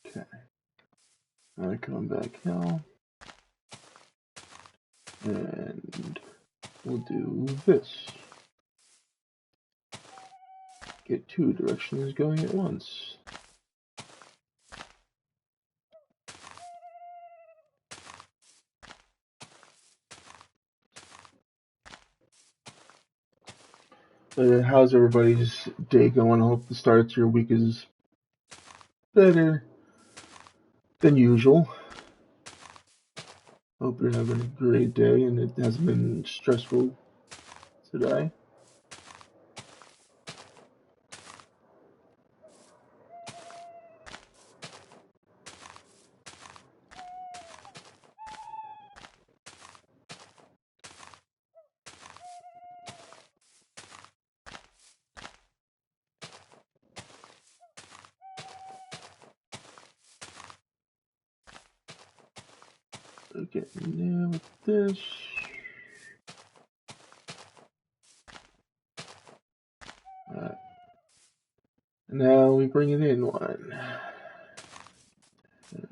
Okay. I come back now. And we'll do this. Get two directions going at once. How's everybody's day going? I hope the start to your week is better than usual. Hope you're having a great day and it hasn't been stressful today. Okay, now with this. Alright. Now we bring it in one.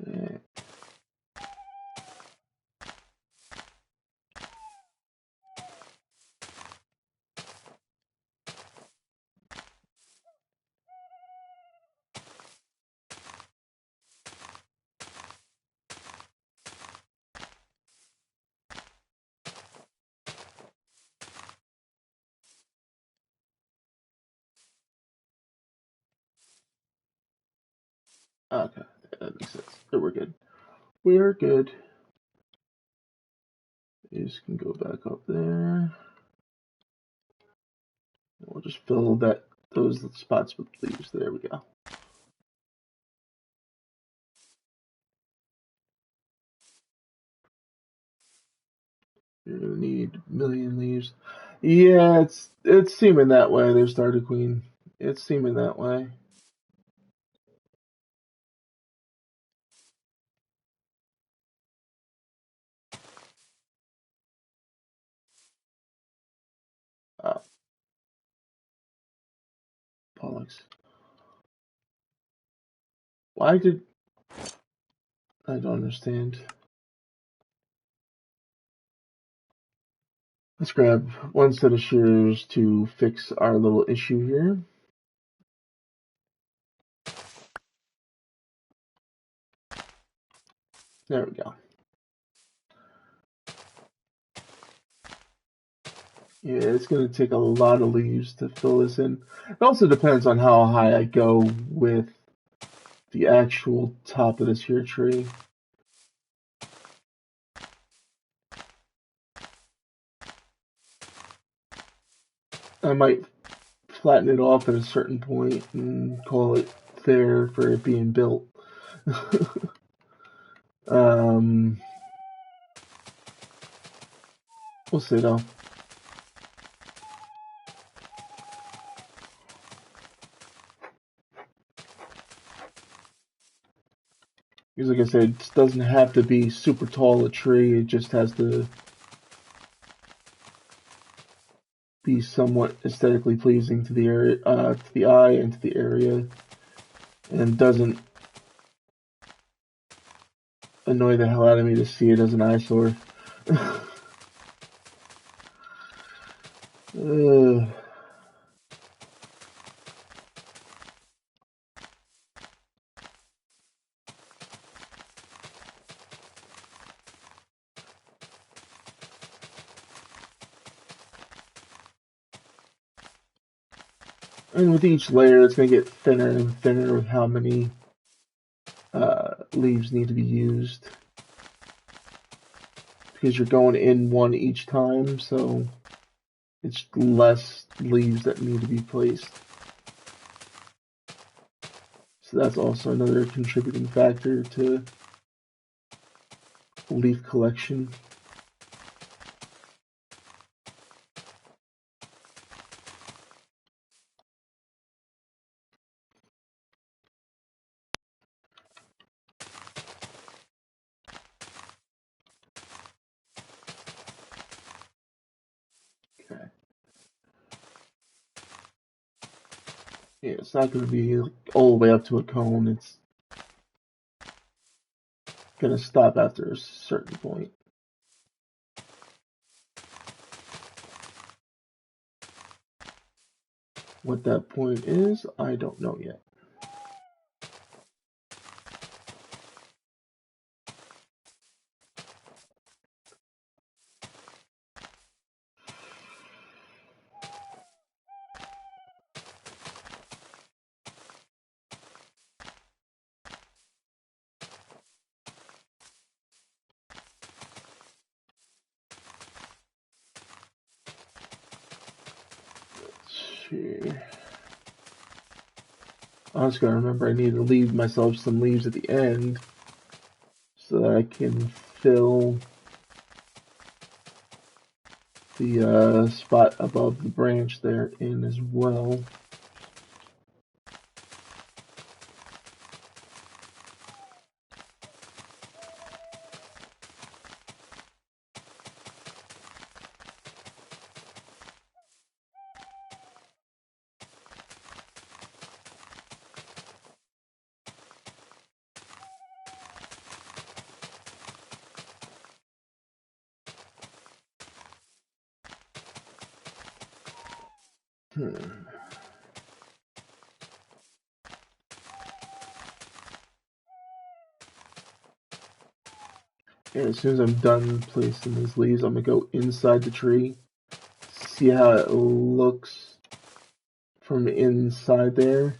Alright. Okay, that makes sense. So we're good. We're good. These can go back up there. We'll just fill those spots with leaves. There we go. You're gonna need a million leaves. Yeah, it's seeming that way. There's Starter Queen. It's seeming that way. Pollux. Why did I don't understand? Let's grab one set of shears to fix our little issue here. There we go. Yeah, it's going to take a lot of leaves to fill this in. It also depends on how high I go with the actual top of this here tree. I might flatten it off at a certain point and call it fair for it being built. um, we'll see though. Because like I said, it doesn't have to be super tall a tree, it just has to be somewhat aesthetically pleasing to the area, to the eye and to the area, and doesn't annoy the hell out of me to see it as an eyesore. uh, and with each layer, it's going to get thinner and thinner with how many leaves need to be used. Because you're going in one each time, so it's less leaves that need to be placed. So that's also another contributing factor to leaf collection. Okay. Yeah, it's not going to be all the way up to a cone. It's going to stop after a certain point. What that point is, I don't know yet. Let's see. I just gotta remember I need to leave myself some leaves at the end so that I can fill the spot above the branch there in as well. And as soon as I'm done placing these leaves, I'm gonna go inside the tree, see how it looks from inside there,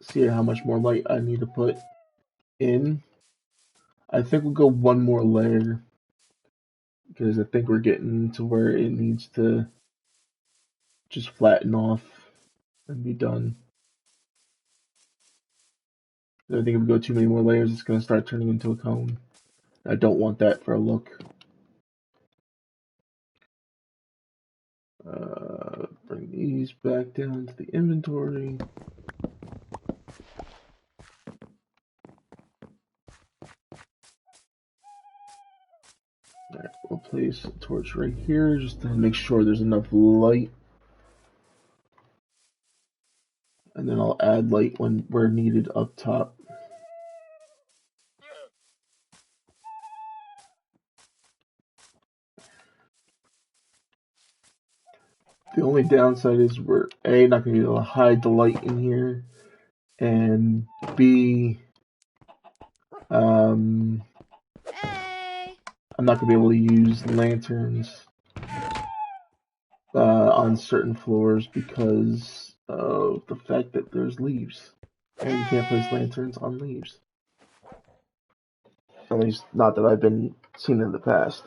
see how much more light I need to put in. I think we'll go one more layer because I think we're getting to where it needs to just flatten off and be done. I think if we go too many more layers, it's going to start turning into a cone. I don't want that for a look. Bring these back down to the inventory. Alright, we'll place a torch right here just to make sure there's enough light. And then I'll add light where needed up top. The only downside is we're A, not going to be able to hide the light in here, and B, I'm not gonna be able to use lanterns on certain floors because of the fact that there's leaves, and you can't place Hey! lanterns on leaves. At least not that I've been seen in the past.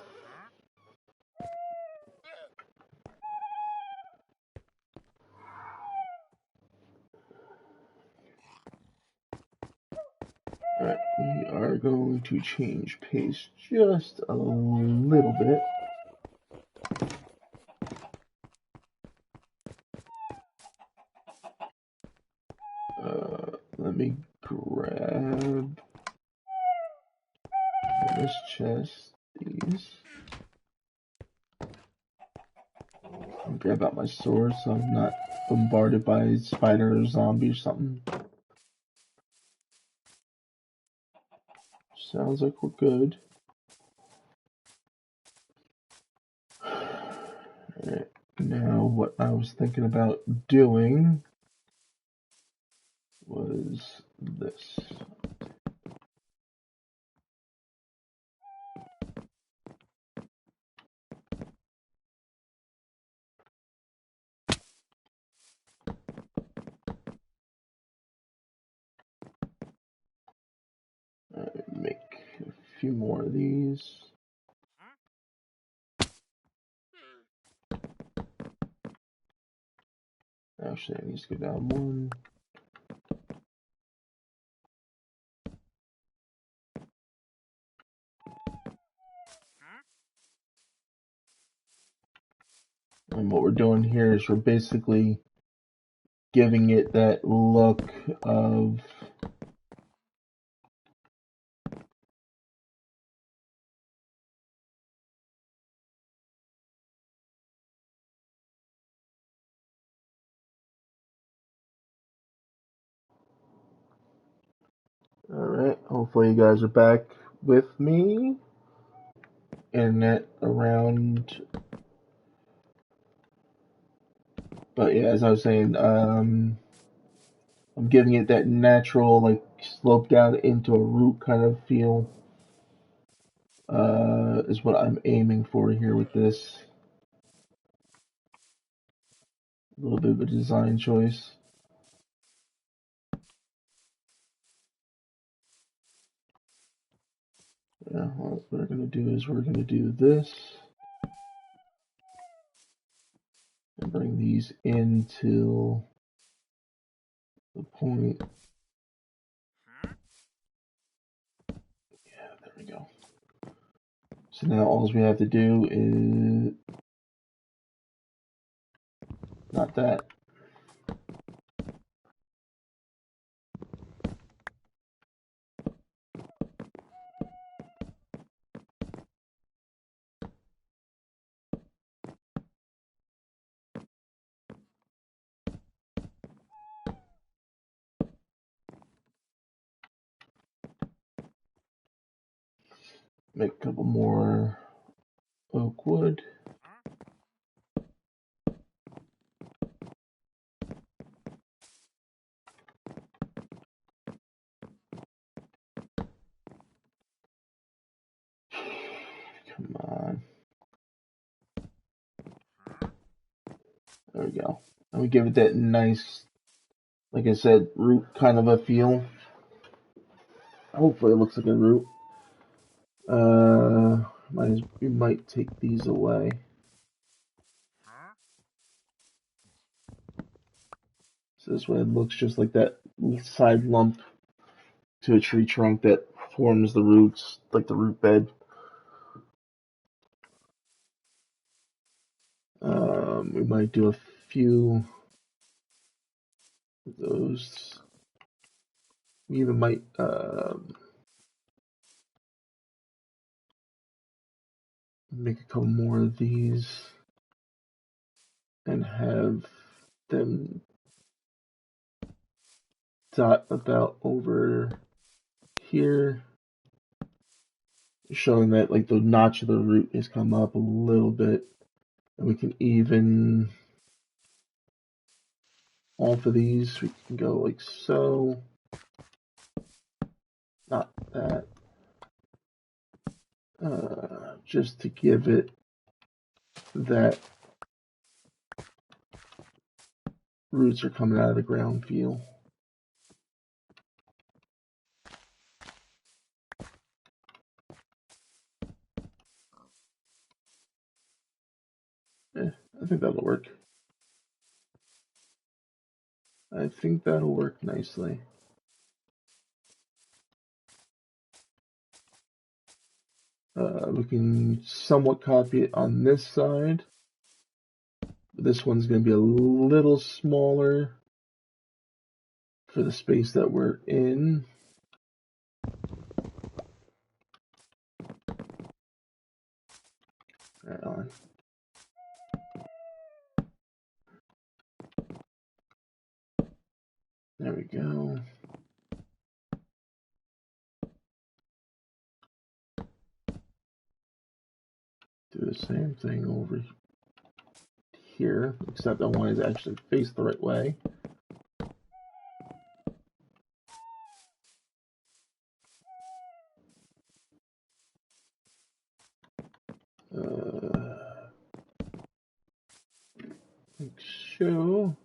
Alright, we are going to change pace just a little bit. Let me grab this chest, these, and grab out my sword so I'm not bombarded by a spider or zombie or something. Sounds like we're good. Alright, now what I was thinking about doing was this. Make a few more of these. Actually, I need to go down one. And what we're doing here is we're basically giving it that look of Alright, hopefully you guys are back with me. Internet around. But yeah, as I was saying, I'm giving it that natural, like, slope down into a root kind of feel. Is what I'm aiming for here with this. A little bit of a design choice. Yeah, what we're going to do is we're going to do this. And bring these into the point. Yeah, there we go. So now all we have to do is not that. Make a couple more oak wood. Come on. There we go. And we give it that nice, like I said, root kind of a feel. Hopefully it looks like a root. We might take these away. So this way it looks just like that side lump to a tree trunk that forms the roots, like the root bed. We might do a few of those. We even might make a couple more of these and have them dot about over here, showing that like the notch of the root has come up a little bit, and we can even off of these we can go like so, not that. just to give it that roots are coming out of the ground feel. I think that'll work. I think that'll work nicely. We can somewhat copy it on this side. This one's going to be a little smaller for the space that we're in. Right on. There we go. Do the same thing over here, except I want it to actually face the right way. Like so.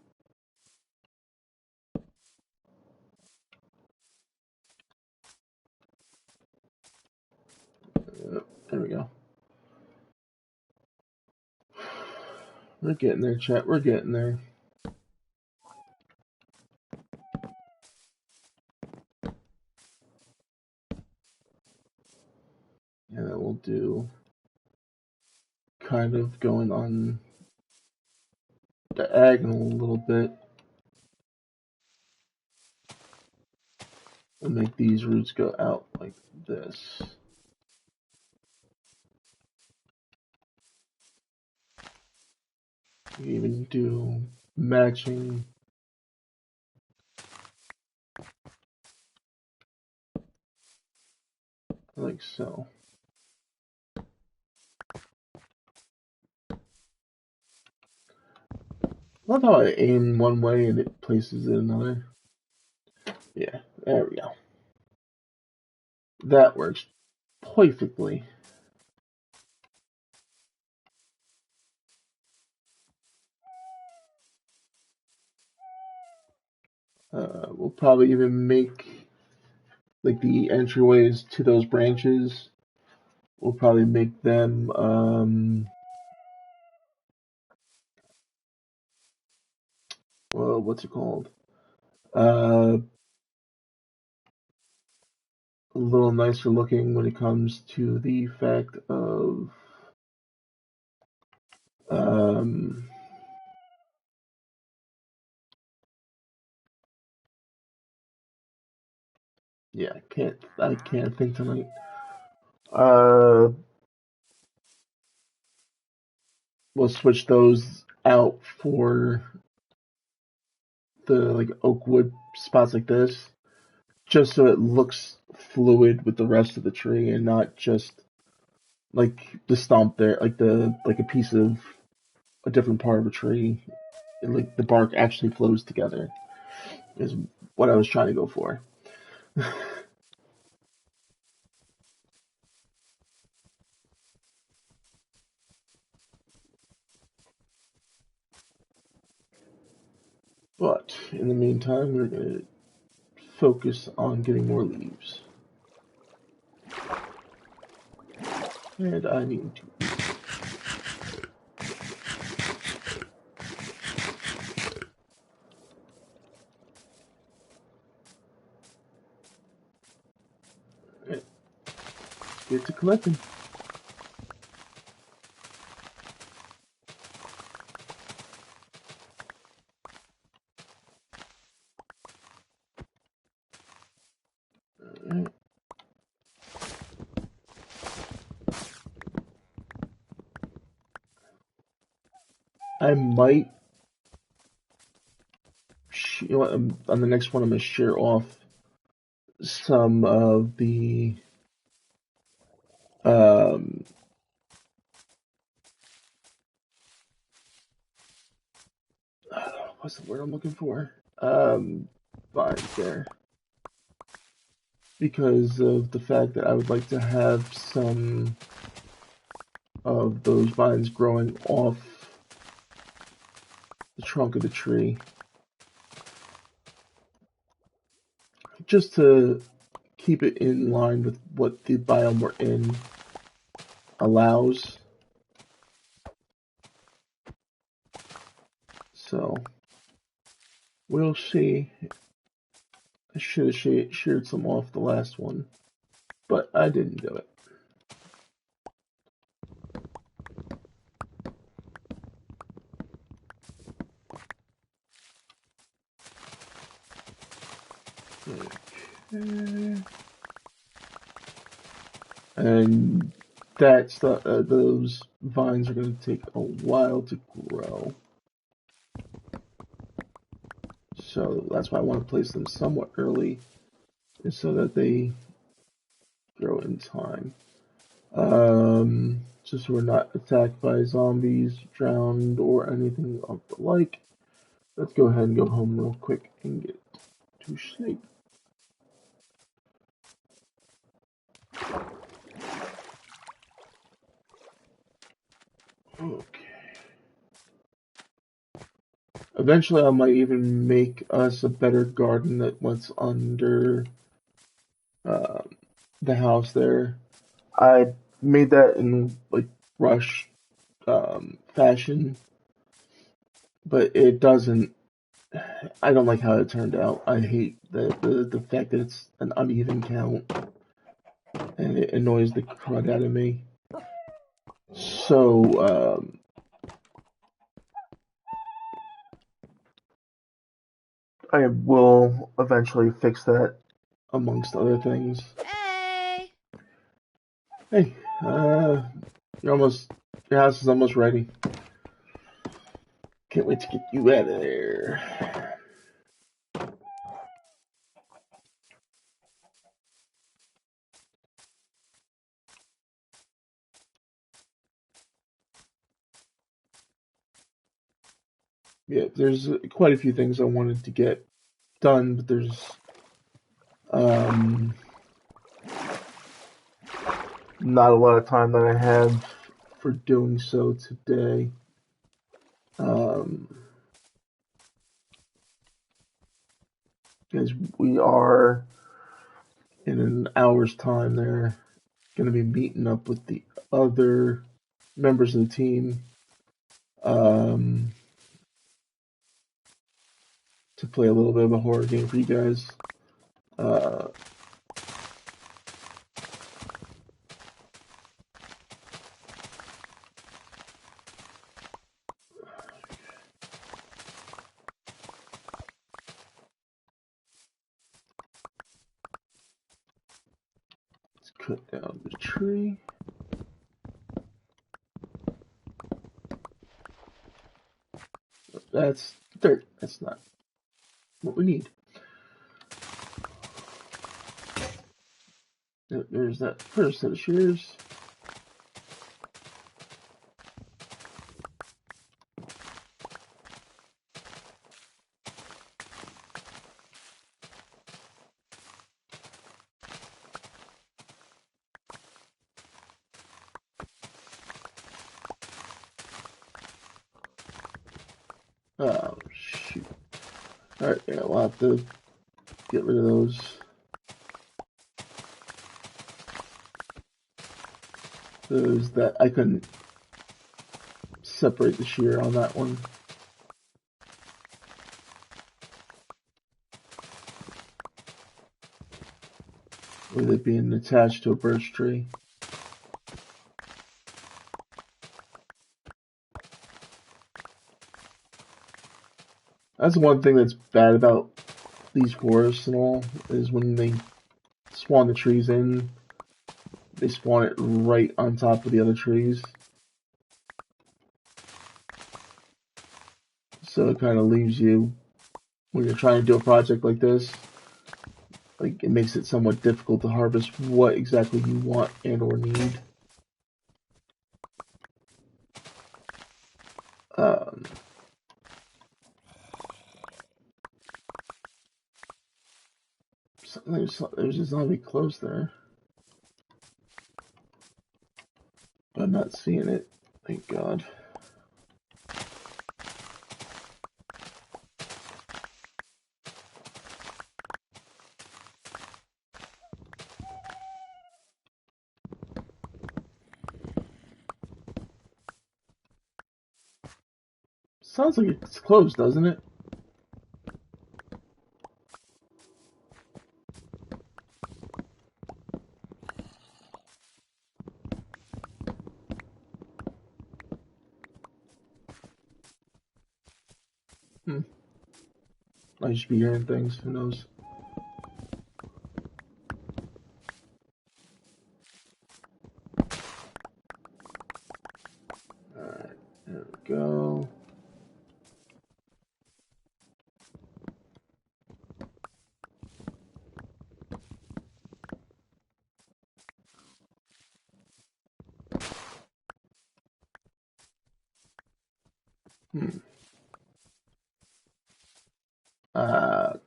There we go. We're getting there, chat. We're getting there. And then we'll do kind of going on diagonal a little bit. And make these roots go out like this. You can even do matching like so. Love how I aim one way and it places it another. Yeah, there we go. That works perfectly. We'll probably even make like the entryways to those branches. We'll probably make them well, what's it called? A little nicer looking when it comes to the fact of yeah, I can't think tonight. We'll switch those out for the like oak wood spots like this, just so it looks fluid with the rest of the tree and not just like the stump there, like a piece of a different part of a tree. And, like the bark actually flows together is what I was trying to go for. But in the meantime, we're going to focus on getting more leaves. And I need to. Right. Get to collecting. Right. I might, you know what, on the next one I'm going to share off some of the what's the word I'm looking for? Vines there. Because of the fact that I would like to have some of those vines growing off the trunk of the tree, just to keep it in line with what the biome we're in allows. So we'll see. I should have sheared some off the last one, but I didn't do it. Okay. And those vines are going to take a while to grow. So that's why I want to place them somewhat early, so that they grow in time. Just so we're not attacked by zombies, drowned, or anything of the like. Let's go ahead and go home real quick and get to sleep. Okay. Eventually, I might even make us a better garden that what's under uh, the house there. I made that in like rush fashion, but it doesn't. I don't like how it turned out. I hate the fact that it's an uneven count, and it annoys the crud out of me. So I will eventually fix that, amongst other things. Hey. Hey, you're almost. Your house is almost ready. Can't wait to get you out of there. Yeah, there's quite a few things I wanted to get done, but there's um, not a lot of time that I have for doing so today. Um, because we are in an hour's time there going to be meeting up with the other members of the team um, to play a little bit of a horror game for you guys. Uh, let's cut down the tree. That's dirt. That's not what we need. There's that first set of shears. Oh, shoot. Alright, yeah, we'll have to get rid of those. Those that I couldn't separate the shear on that one. With it being attached to a birch tree. That's one thing that's bad about these forests and all, is when they spawn the trees in, they spawn it right on top of the other trees. So it kind of leaves you, when you're trying to do a project like this, like it makes it somewhat difficult to harvest what exactly you want and or need. Um, there's a zombie close there. But I'm not seeing it. Thank God. Sounds like it's closed, doesn't it? I should be hearing things. Who knows? Alright, there we go.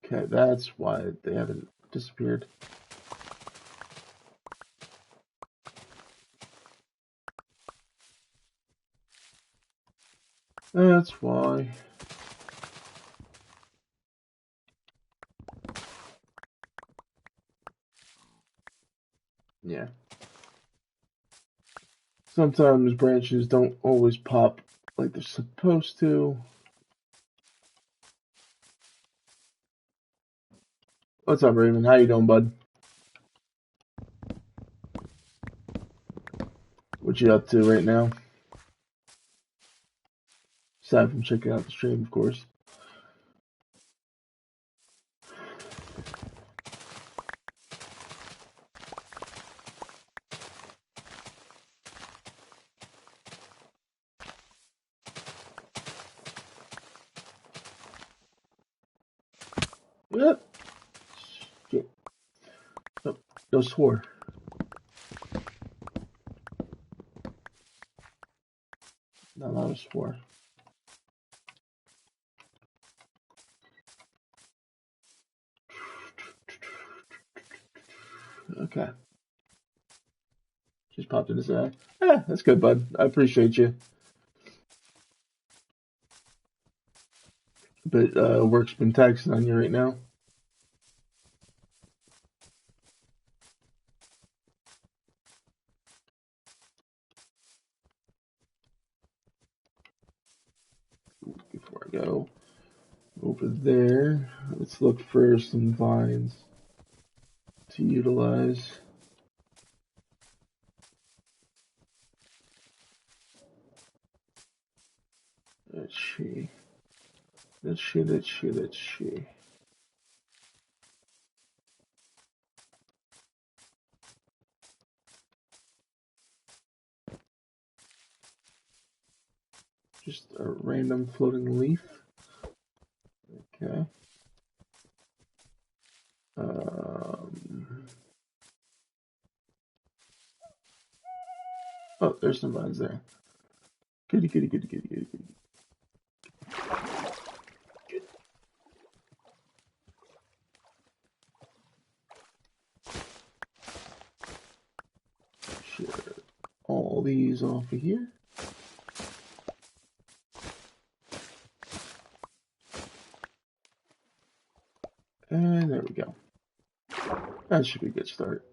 Okay, that's why they haven't disappeared. That's why. Yeah. Sometimes branches don't always pop like they're supposed to. What's up, Raven? How you doing, bud? What you up to right now? Aside from checking out the stream, of course. Yep. Shit. Oh, no swore. Not allowed to swore. Okay. Just popped in his eye. That's good, bud. I appreciate you. But work's been taxing on you right now. Before I go over there, let's look for some vines to utilize. Let's see. Just a random floating leaf. Okay. Oh, there's some vines there. Goody. Share all these off of here. And there we go. That should be a good start.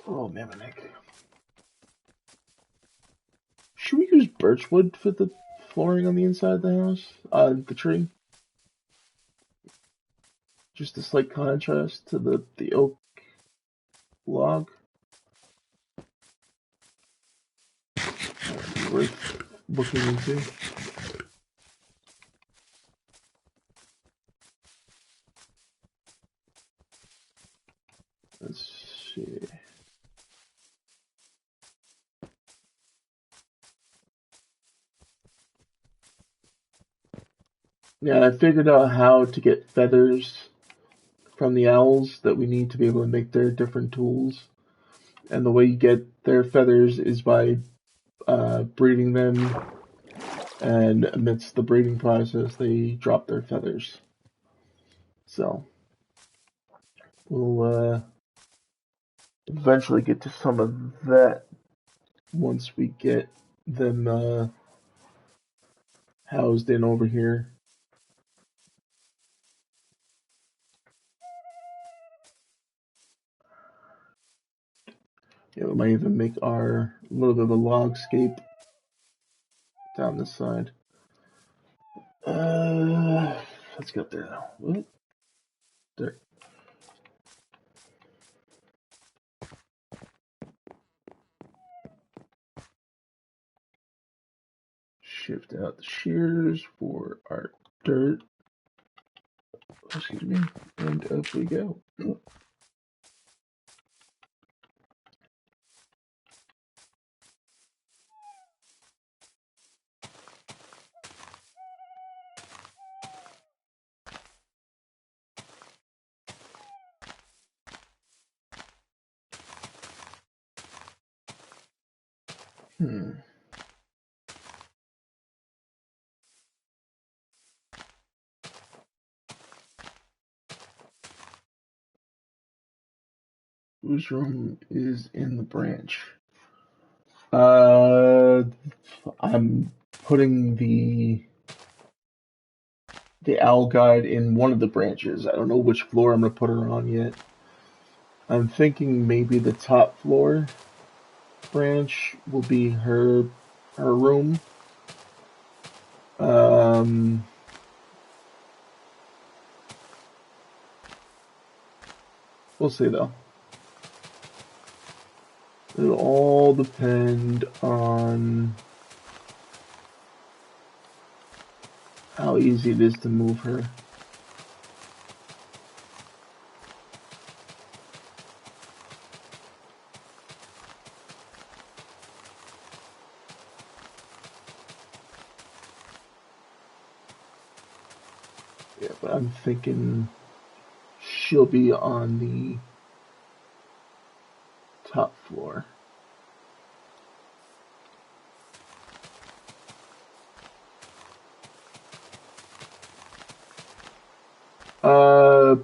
Oh, man, my neck. Should we use birchwood for the flooring on the inside of the house? The tree? Just a slight contrast to the oak log. That'd be worth looking into. Let's see. Yeah, I figured out how to get feathers from the owls that we need to be able to make their different tools. And the way you get their feathers is by breeding them, and amidst the breeding process, they drop their feathers. So, we'll eventually get to some of that once we get them housed in over here. Yeah, we might even make our little bit of a logscape down this side. Let's get up there now. What? There. Shift out the shears for our dirt. Excuse me. And up we go. Hmm. Whose room is in the branch? Uh, I'm putting the owl guide in one of the branches. I don't know which floor I'm gonna put her on yet. I'm thinking maybe the top floor branch will be her room. Um, we'll see though. It'll all depend on how easy it is to move her. Yeah, but I'm thinking she'll be on the top floor. Uh,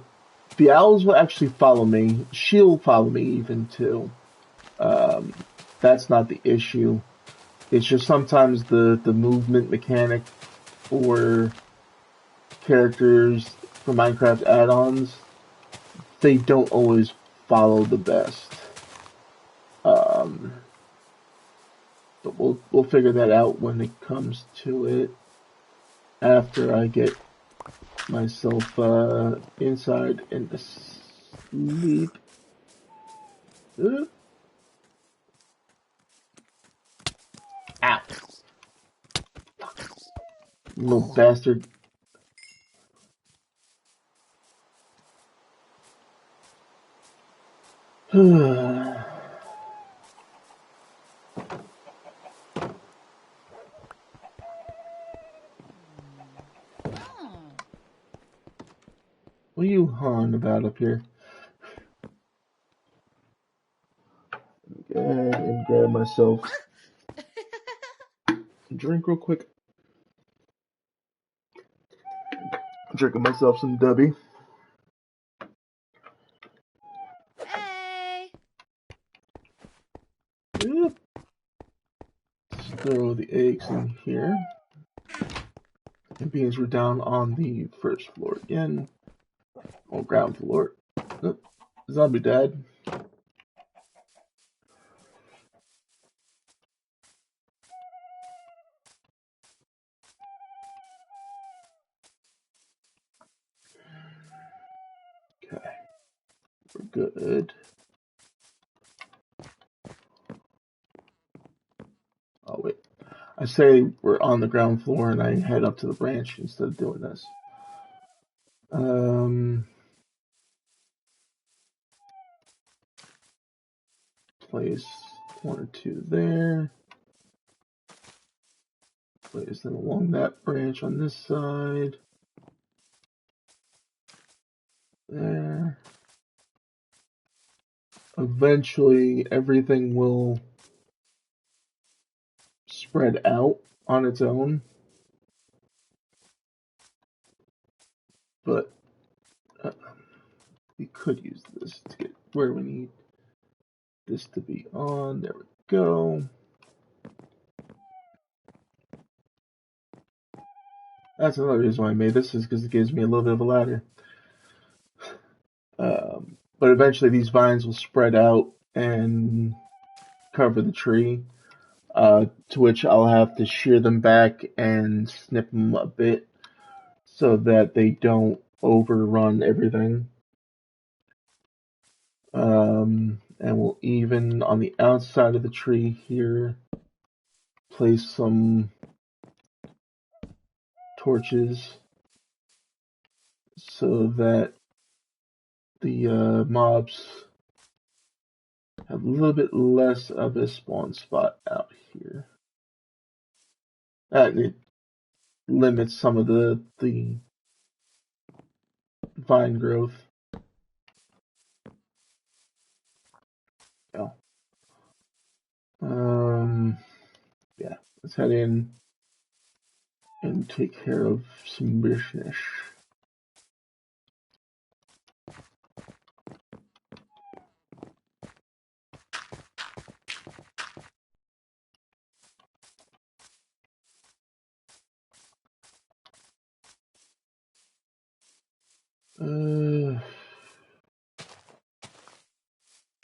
the owls will actually follow me. She'll follow me even too. Um, that's not the issue. It's just sometimes the movement mechanic for characters for Minecraft add-ons, they don't always follow the best. Um, but we'll figure that out when it comes to it after I get myself inside and asleep. Uh, Ow, little bastard. What are you hawing about up here? Go ahead and grab myself a drink real quick. Drinking myself some Dubby. Hey. Yep. Let's throw the eggs in here. And beans we're down on the first floor again. Or ground floor. Nope. Zombie dad. Okay. We're good. Oh wait. I say we're on the ground floor and I head up to the branch instead of doing this. Place one or two there. Place them along that branch on this side. There. Eventually everything will spread out on its own. But we could use this to get where we need. this to be on. There we go. That's another reason why I made this, is because it gives me a little bit of a ladder. But eventually these vines will spread out and cover the tree, to which I'll have to shear them back and snip them a bit so that they don't overrun everything. And we'll even, on the outside of the tree here, place some torches so that the mobs have a little bit less of a spawn spot out here. It limits some of the vine growth. Yeah. Yeah, let's head in and take care of some business.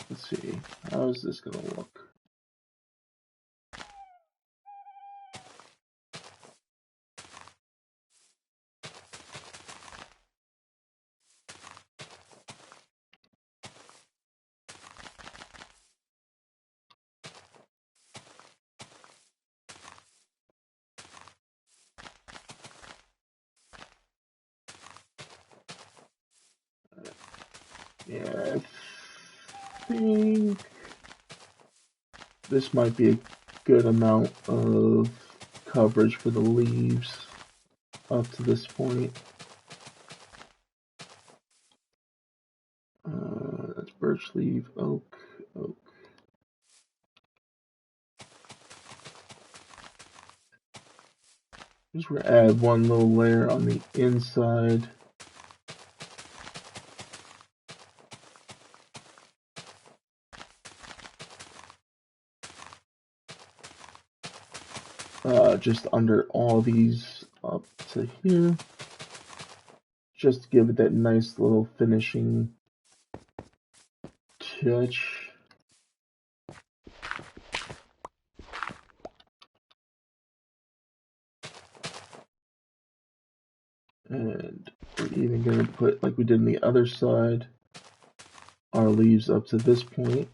Let's see, how is this gonna look? Yeah, I think this might be a good amount of coverage for the leaves up to this point. That's birch leaf, oak. Just gonna add one little layer on the inside. Just under all these up to here. Just to give it that nice little finishing touch. And we're even going to put, like we did on the other side, our leaves up to this point.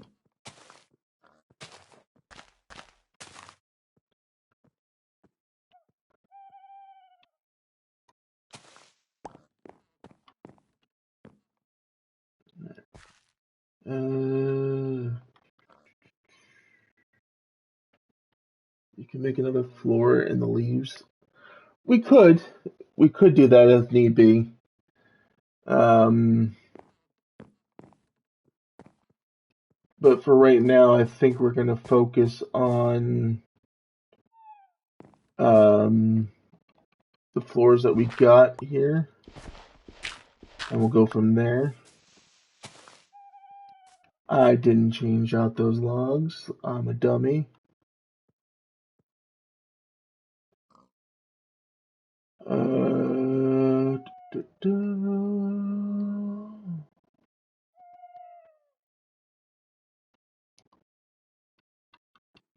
You can make another floor in the leaves. We could do that if need be. But for right now, I think we're going to focus on the floors that we got here, and we'll go from there. I didn't change out those logs. I'm a dummy.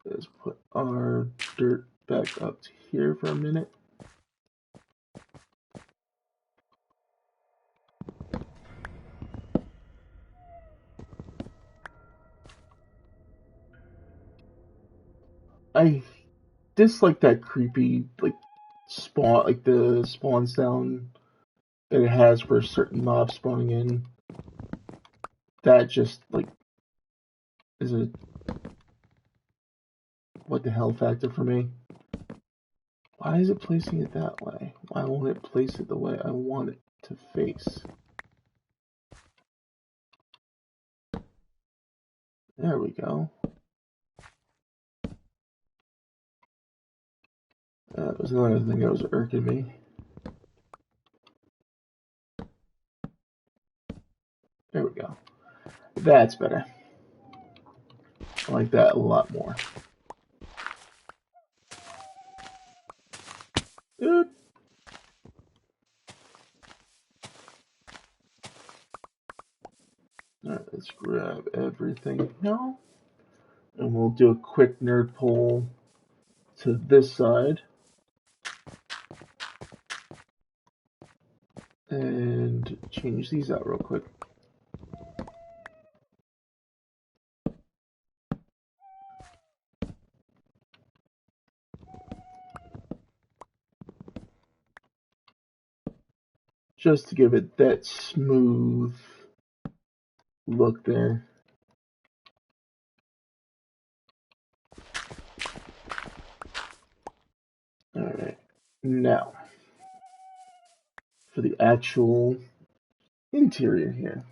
Let's put our dirt back up to here for a minute. I dislike that creepy, like, spawn, like the spawn sound that it has for certain mobs spawning in. That just, like, is a what the hell factor for me. Why is it placing it that way? Why won't it place it the way I want it to face? There we go. That was another thing that was irking me. There we go. That's better. I like that a lot more. Good. Alright, let's grab everything now. And we'll do a quick nerd pull to this side. And change these out real quick. Just to give it that smooth look there. Alright, now for the actual interior here.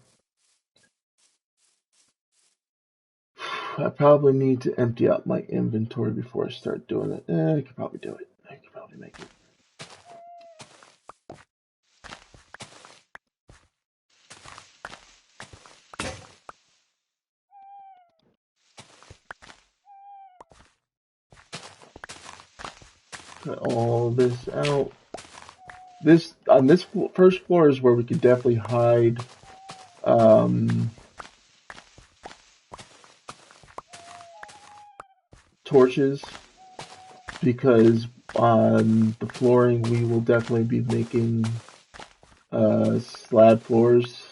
I probably need to empty out my inventory before I start doing it. I could probably do it. I could probably make it. Cut all this out. This on this first floor is where we could definitely hide torches, because on the flooring we will definitely be making slab floors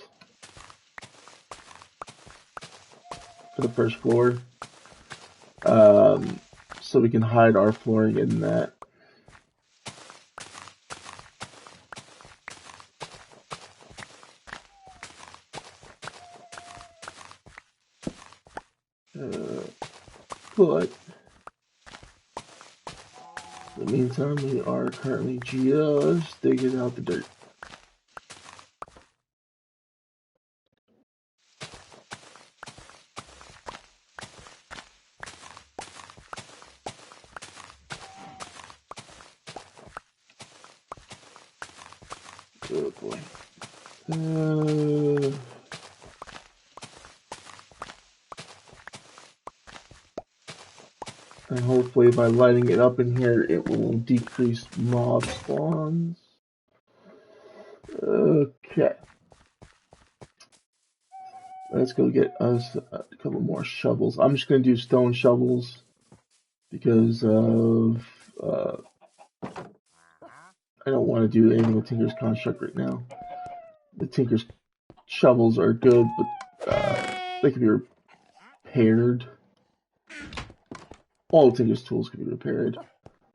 for the first floor, so we can hide our flooring in that. But in the meantime, we are currently just digging out the dirt. Oh boy. And hopefully by lighting it up in here, it will decrease mob spawns. Okay. Let's go get us a couple more shovels. I'm just going to do stone shovels because of I don't want to do anything with Tinker's Construct right now. The Tinker's shovels are good, but they can be repaired. All the Tinker's tools can be repaired.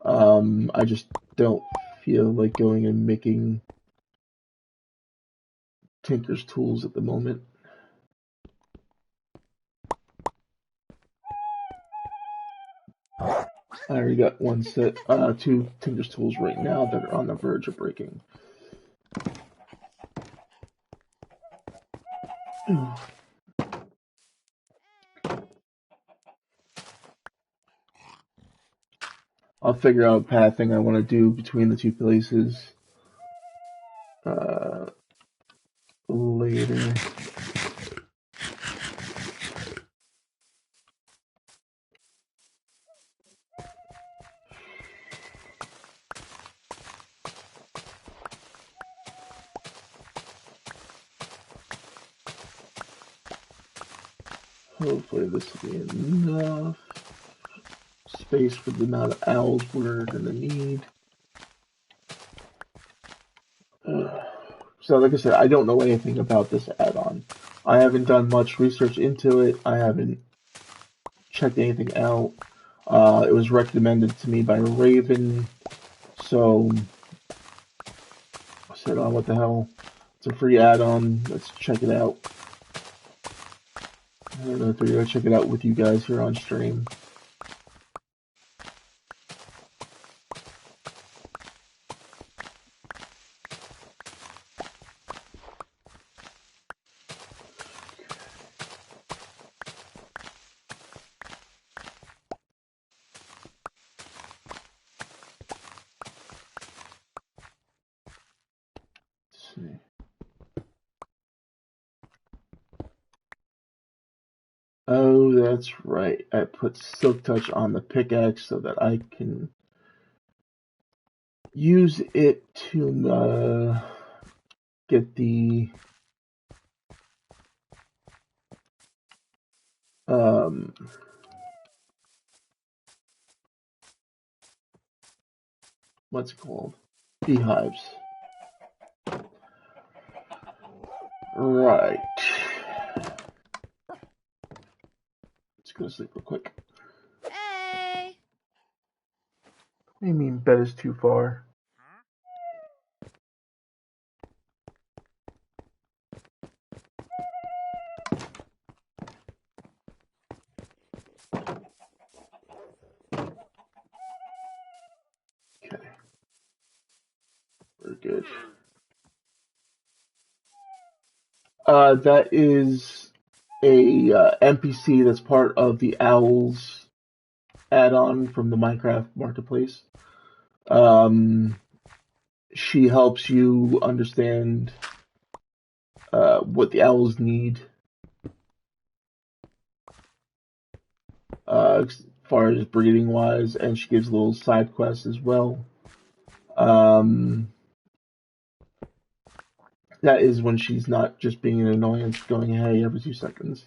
I just don't feel like going and making Tinker's tools at the moment. I already got one set, two Tinker's tools right now that are on the verge of breaking. I'll figure out pathing I want to do between the two places later. Hopefully this will be enough space for the amount of owls we're going to need. So like I said, I don't know anything about this add-on. I haven't done much research into it. I haven't checked anything out. It was recommended to me by Raven, so I said, oh, what the hell? It's a free add-on. Let's check it out. I don't know if we're going to check it out with you guys here on stream. Oh, that's right. I put Silk Touch on the pickaxe so that I can use it to get the um what's it called? Beehives. Right. Let's go to sleep real quick. Hey. What do you mean bed is too far? Okay. We're good. That is a NPC that's part of the Owls add-on from the Minecraft Marketplace. She helps you understand what the owls need as far as breeding wise, and she gives little side quests as well. That is when she's not just being an annoyance, going hey every 2 seconds.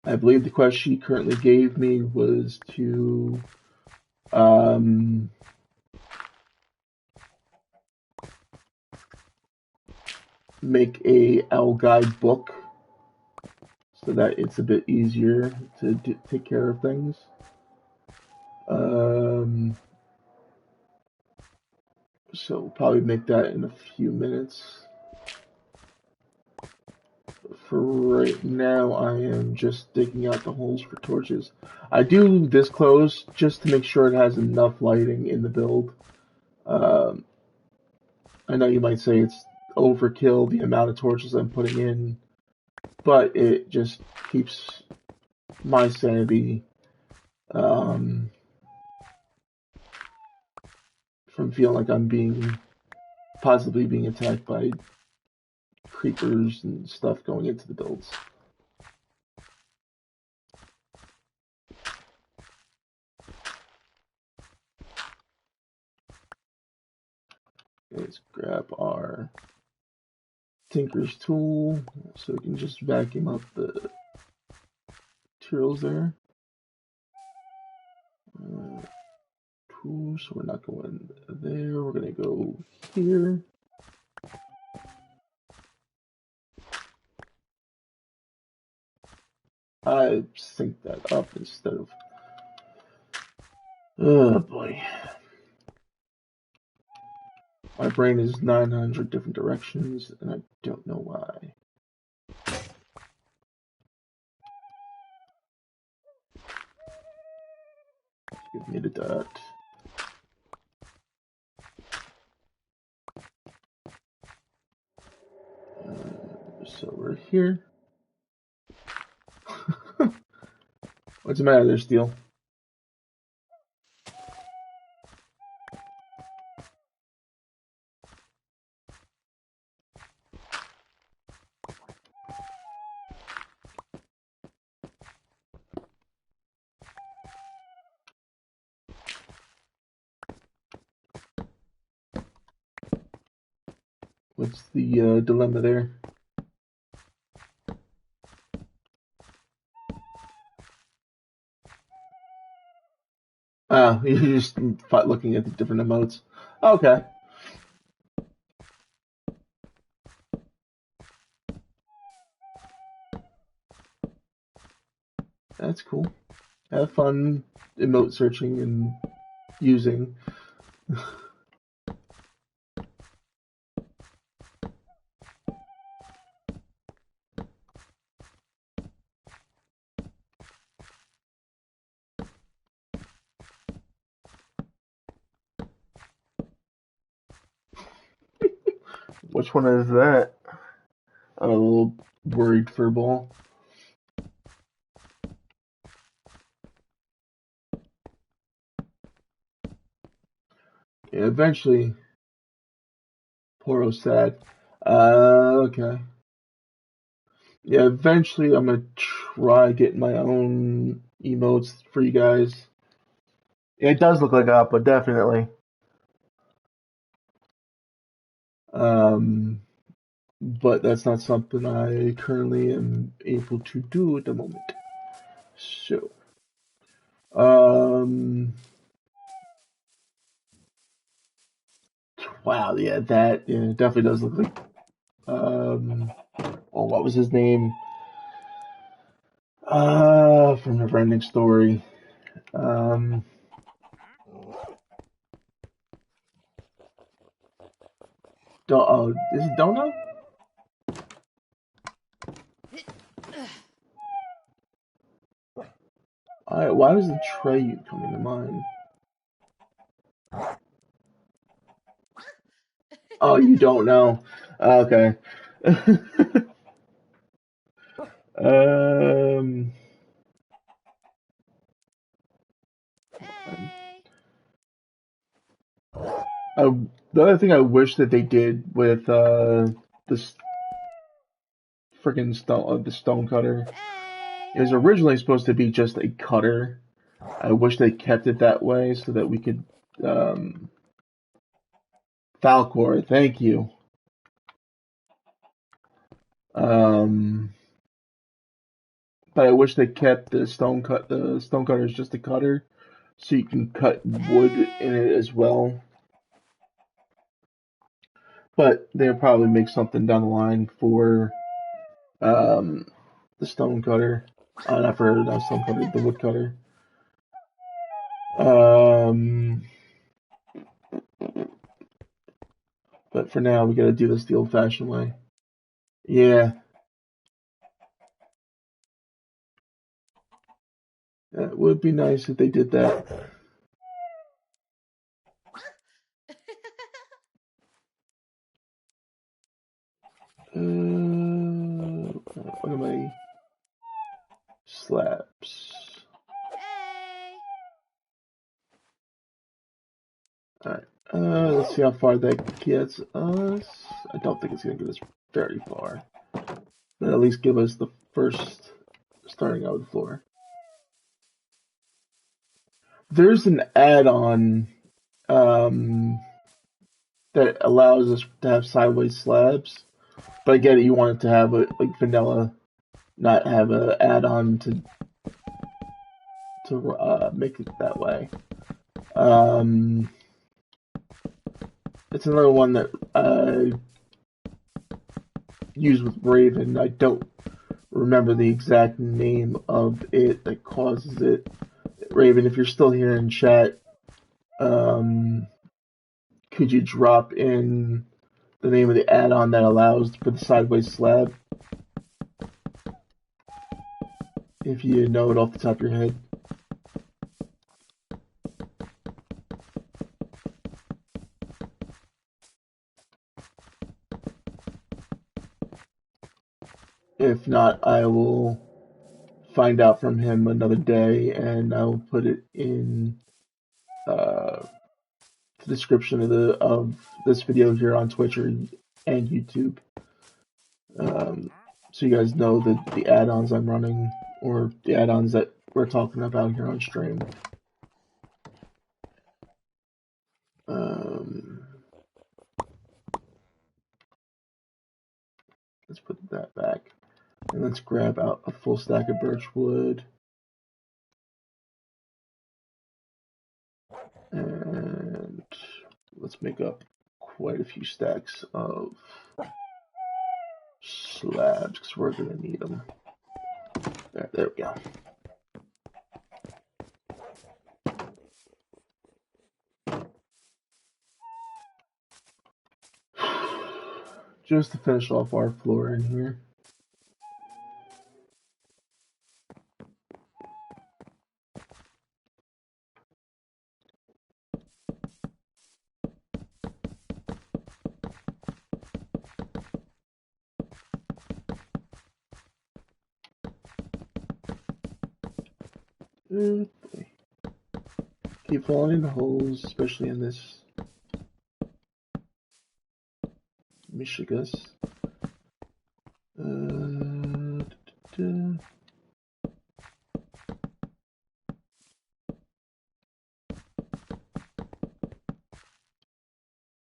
I believe the quest she currently gave me was to make a owl guide book so that it's a bit easier to take care of things. So we'll probably make that in a few minutes. For right now, I am just digging out the holes for torches. I do this close just to make sure it has enough lighting in the build. I know you might say it's overkill the amount of torches I'm putting in, but it just keeps my sanity from feeling like I'm possibly being attacked by creepers and stuff going into the builds. Let's grab our Tinker's tool so we can just vacuum up the materials there. Tool, so we're not going there, we're going to go here. I sync that up instead of... Oh boy. My brain is 900 different directions, and I don't know why. Give me the dot. So we're here. What's the matter there, Steel? What's the dilemma there? Ah, you're just looking at the different emotes. Okay. That's cool. Have fun emote searching and using. Which one is that? I'm a little worried for ball. Yeah, eventually, poor Osad. Okay. Yeah, eventually I'm gonna try getting my own emotes for you guys. It does look like Appa, definitely. Um, but that's not something I currently am able to do at the moment. So, um, wow, yeah, that yeah, definitely does look like oh, what was his name? From Neverending Story. Um, oh, is it Dono? Why was the Treyu coming to mind? Oh, you don't know. Okay. um, Hey. I, the other thing I wish that they did with this freaking stone, the stone cutter, Hey. it was originally supposed to be just a cutter. I wish they kept it that way so that we could um, Falcor, thank you. Um, but I wish they kept the stone cutter is just a cutter, so you can cut wood in Hey. it as well. But they'll probably make something down the line for um, the stone cutter. Not for not stone cutter, the wood cutter. Um, but for now, we gotta do this the old-fashioned way. Yeah, it would be nice if they did that. What am I? Slabs. Hey. Alright. Let's see how far that gets us. I don't think it's gonna get us very far. But at least give us the first starting out with the floor. There's an add-on um, that allows us to have sideways slabs, but I get it. You want it to have a like vanilla, not have a add-on to make it that way. Um, it's another one that I use with Raven. I don't remember the exact name of it that causes it. Raven, if you're still here in chat, um, could you drop in the name of the add-on that allows for the sideways slab? If you know it off the top of your head. If not, I will find out from him another day, and I will put it in the description of this video here on Twitch and YouTube, so you guys know the add-ons I'm running or the add-ons that we're talking about here on stream. Let's put that back, and let's grab out a full stack of birch wood. And let's make up quite a few stacks of slabs because we're going to need them. There we go. Just to finish off our floor in here. Keep falling into holes, especially in this Michigas.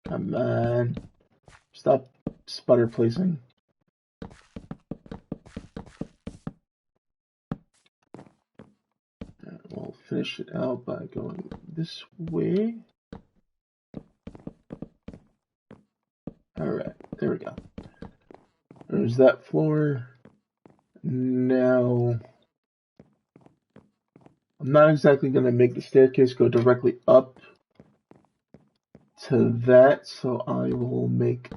Come on. Stop sputter placing. We'll finish it out by going this way. Alright, there we go. There's that floor. Now, I'm not exactly going to make the staircase go directly up to that, so I will make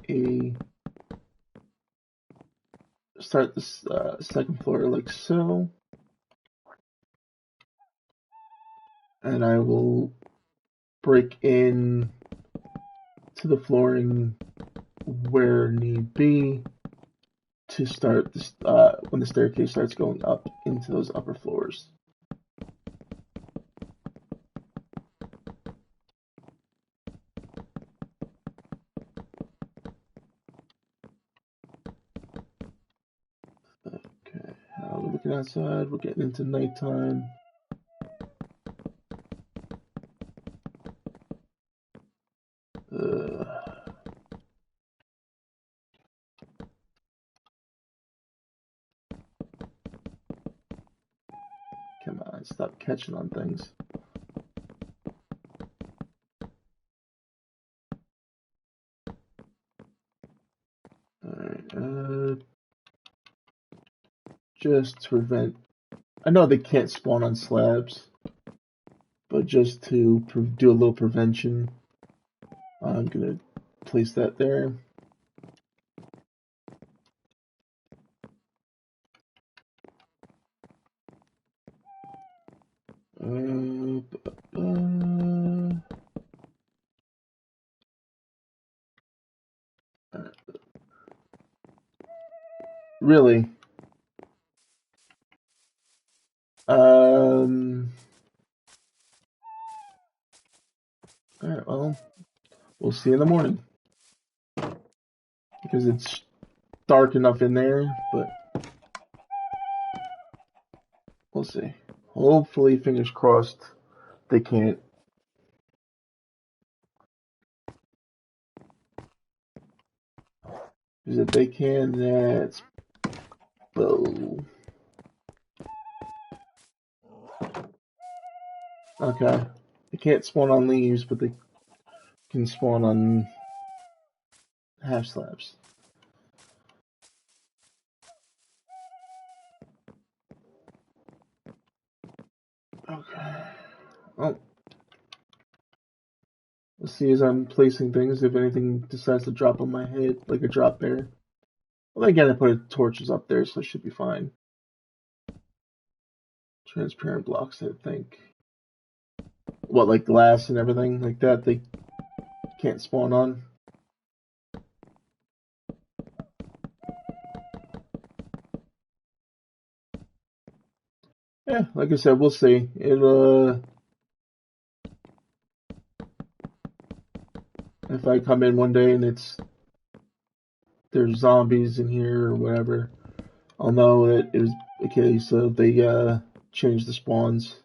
start this second floor like so. And I will break in to the flooring where need be to start this when the staircase starts going up into those upper floors. Okay, we're looking outside, we're getting into nighttime. Come on, stop catching on things. Alright, just to prevent, I know they can't spawn on slabs, but just to do a little prevention, I'm gonna place that there. Really? Alright, well, we'll see in the morning. Because it's dark enough in there, but we'll see. Hopefully, fingers crossed, they can't. Because if they can, that's bow. Okay. They can't spawn on leaves, but they can spawn on half slabs. Okay. Well, let's see as I'm placing things if anything decides to drop on my head, like a drop bear. Well, again, I put torches up there, so it should be fine. Transparent blocks, I think. What, like glass and everything like that, they can't spawn on? Yeah, like I said, we'll see. If I come in one day and there's zombies in here or whatever, I'll know that it was a case of they changed the spawns.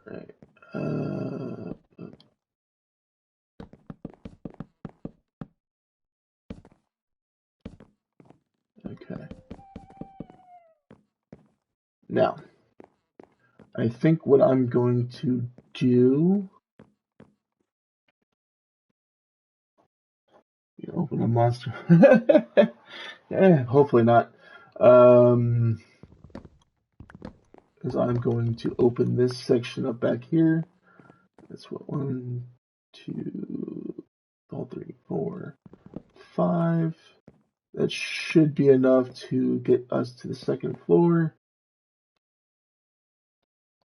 Alright. Okay. Now, I think what I'm going to do. You open a monster. Yeah, hopefully not. Is I'm going to open this section up back here. That's what 1, 2, 3, 4, 5. That should be enough to get us to the second floor.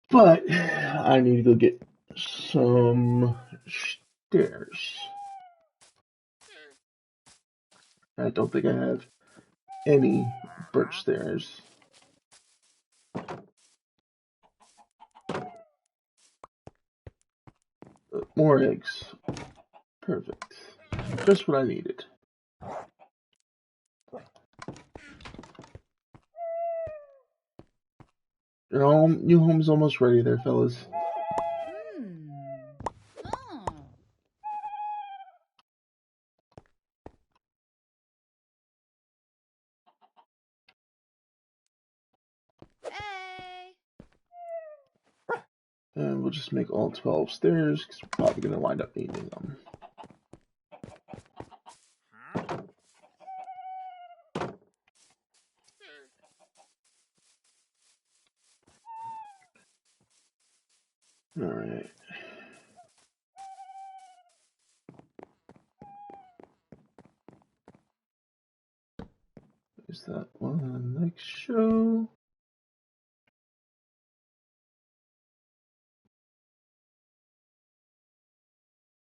But I need to go get some stairs. I don't think I have any birch stairs. More eggs. Perfect. Just what I needed. Your new home's almost ready there, fellas. Oh. Hey. And we'll just make all 12 stairs, because we're probably going to wind up needing them. Alright. Is that one? Next show.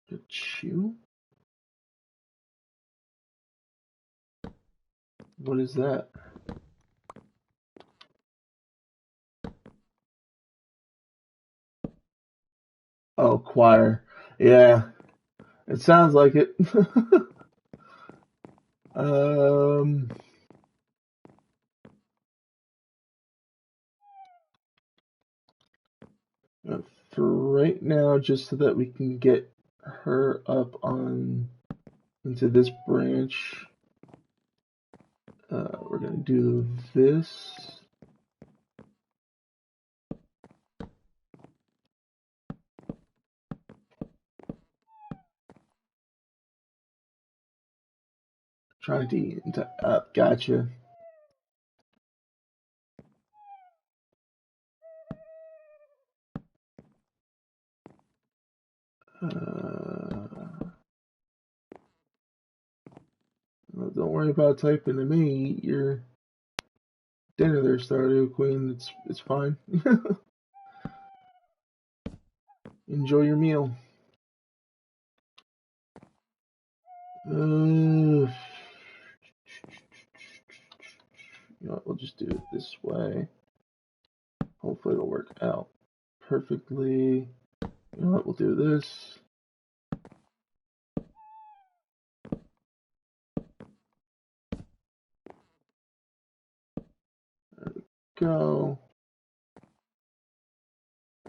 The chew? What is that? Oh, choir. Yeah, it sounds like it. For right now, just so that we can get her up on into this branch, we're gonna do this. Trying to eat into up. Gotcha. Well, don't worry about typing to me. Eat your dinner there, Stardew Queen. It's fine. Enjoy your meal. You know what, we'll just do it this way. Hopefully it'll work out perfectly. You know what, we'll do this. There we go.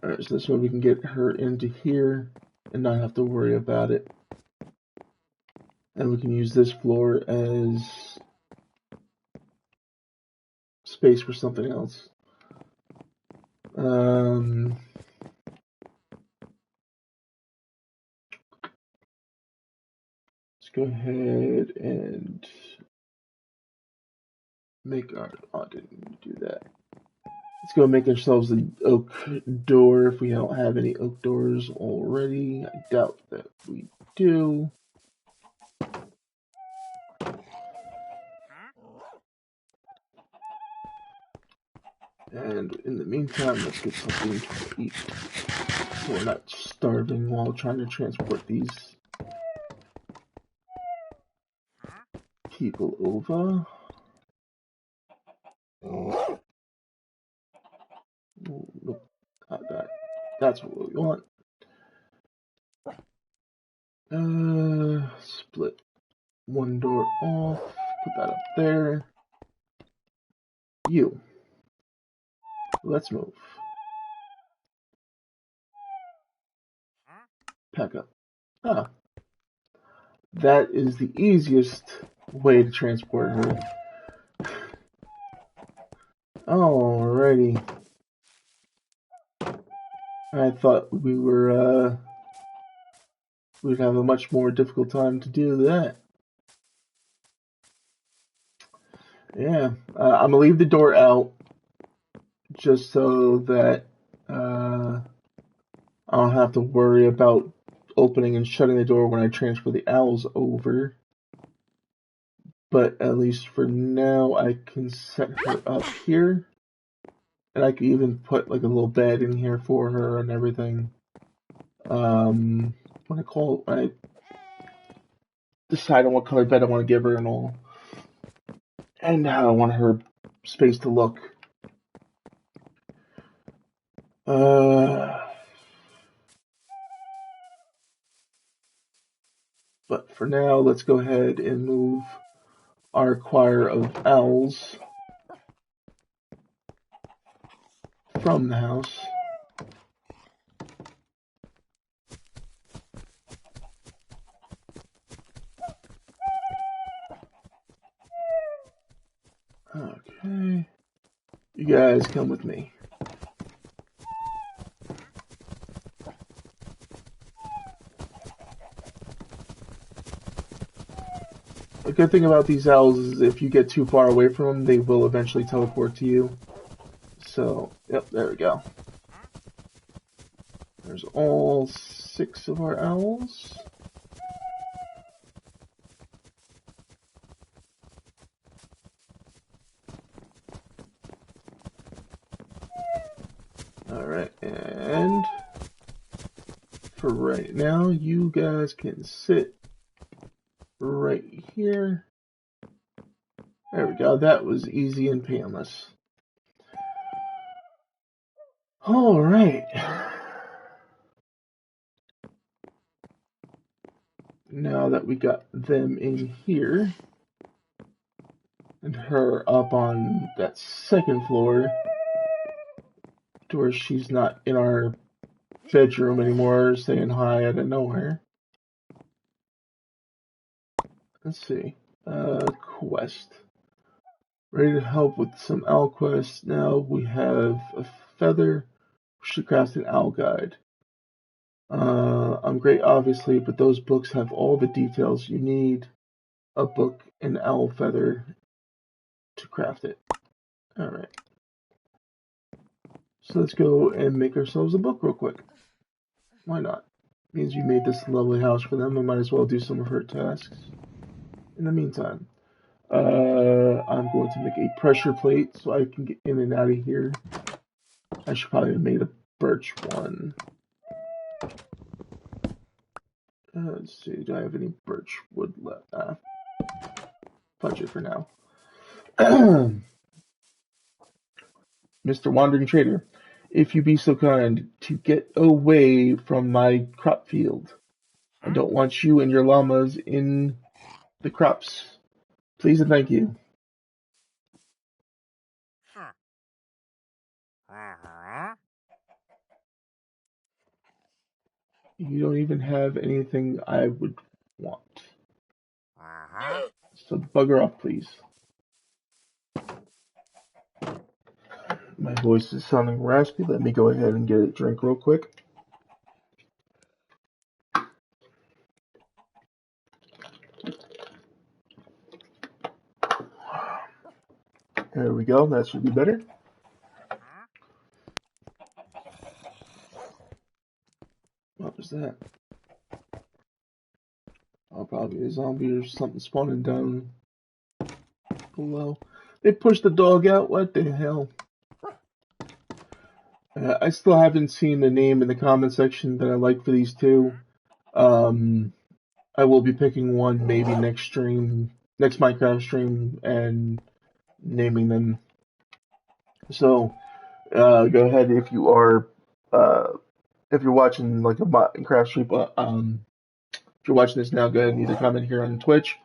Alright, so this way we can get her into here and not have to worry about it. And we can use this floor as space for something else. Let's go ahead and make our, oh, I didn't do that. Let's go make ourselves an oak door if we don't have any oak doors already. I doubt that we do. And in the meantime, let's get something to eat so we're not starving while trying to transport these people over. Oh, nope, not that. That's what we want. Split one door off, put that up there. You. Let's move. Pack up. Ah, that is the easiest way to transport her. Alrighty. I thought we'd have a much more difficult time to do that. Yeah, I'm gonna leave the door out just so that I don't have to worry about opening and shutting the door when I transfer the owls over. But at least for now, I can set her up here. And I can even put like a little bed in here for her and everything. When I decide on what color bed I want to give her and all, and how I want her space to look. But for now, let's go ahead and move our choir of owls from the house. Okay. You guys come with me. The good thing about these owls is if you get too far away from them, they will eventually teleport to you. So, yep, there we go. There's all 6 of our owls. Alright, and for right now, you guys can sit right here. There we go, that was easy and painless. Alright. Now that we got them in here, and her up on that second floor, to where she's not in our bedroom anymore, saying hi out of nowhere. Let's see. Quest. Ready to help with some owl quests. Now we have a feather. We should craft an owl guide. I'm great, obviously, but those books have all the details you need. A book and owl feather to craft it. Alright. So let's go and make ourselves a book real quick. Why not? Means you made this lovely house for them. I might as well do some of her tasks. In the meantime, I'm going to make a pressure plate so I can get in and out of here. I should probably have made a birch one. Let's see, do I have any birch wood left? Budget for now. Mr. Wandering Trader, if you be so kind to get away from my crop field. I don't want you and your llamas in the crops. Please and thank you. You don't even have anything I would want. So bugger off, please. My voice is sounding raspy. Let me go ahead and get a drink real quick. There we go. That should be better. What was that? Oh, probably a zombie or something spawning down below. They pushed the dog out. What the hell? I still haven't seen the name in the comment section that I like for these two. I will be picking one maybe next Minecraft stream, and naming them. So, go ahead if you are, if you're watching like a Minecraft stream, if you're watching this now, go ahead and either comment here on Twitch,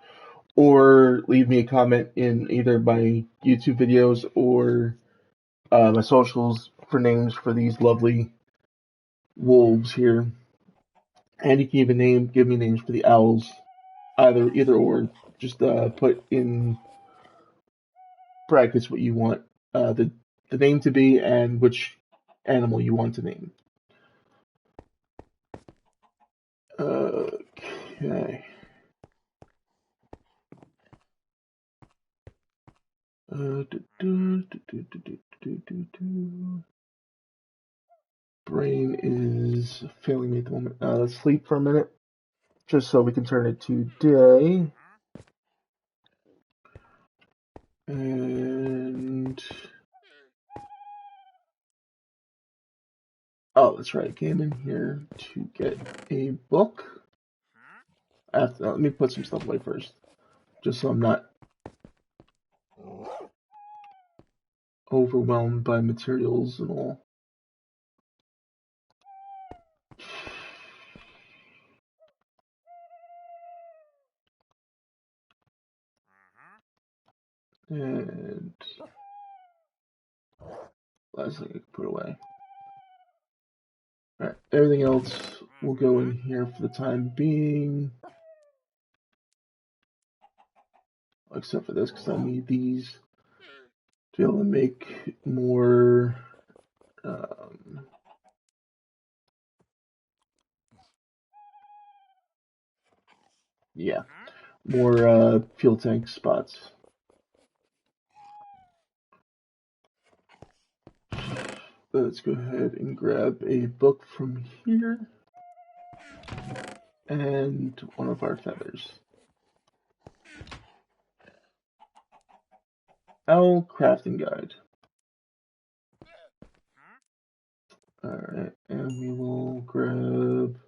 or leave me a comment in either my YouTube videos or my socials for names for these lovely wolves here. And you can even give me names for the owls, either or. Just put in brackets what you want the name to be and which animal you want to name. Okay. Brain is failing me at the moment. Let's sleep for a minute, just so we can turn it to day. And oh, that's right. I came in here to get a book. let me put some stuff away first, just so I'm not overwhelmed by materials and all. And last thing I can put away. Alright, everything else will go in here for the time being. Except for this, because I need these to be able to make more yeah, more fuel tank spots. Let's go ahead and grab a book from here and one of our feathers. Owl crafting guide. Alright, and we will grab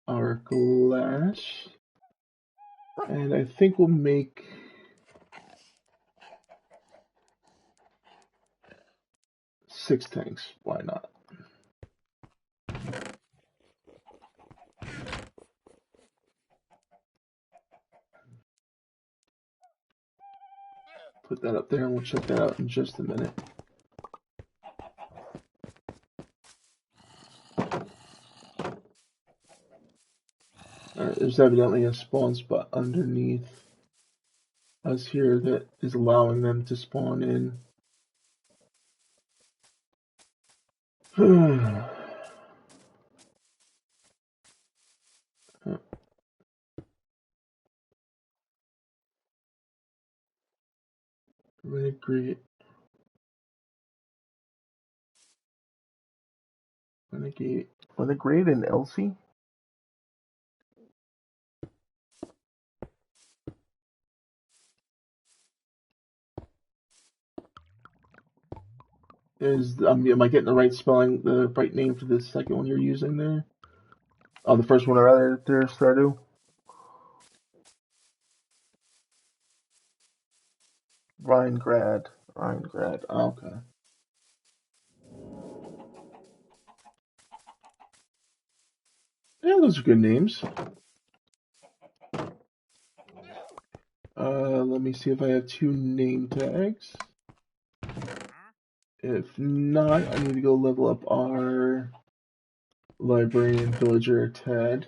our glass. And I think we'll make 6 tanks. Why not? Put that up there and we'll check that out in just a minute. Alright, there's evidently a spawn spot underneath us here that is allowing them to spawn in. Renegade. Renegade and Elsie? Am I getting the right spelling, the right name for the second one you're using there? Oh, the first one rather there, Stardew? Rhinegrad. Oh, okay. Yeah, those are good names. Let me see if I have 2 name tags. If not, I need to go level up our librarian villager Tad.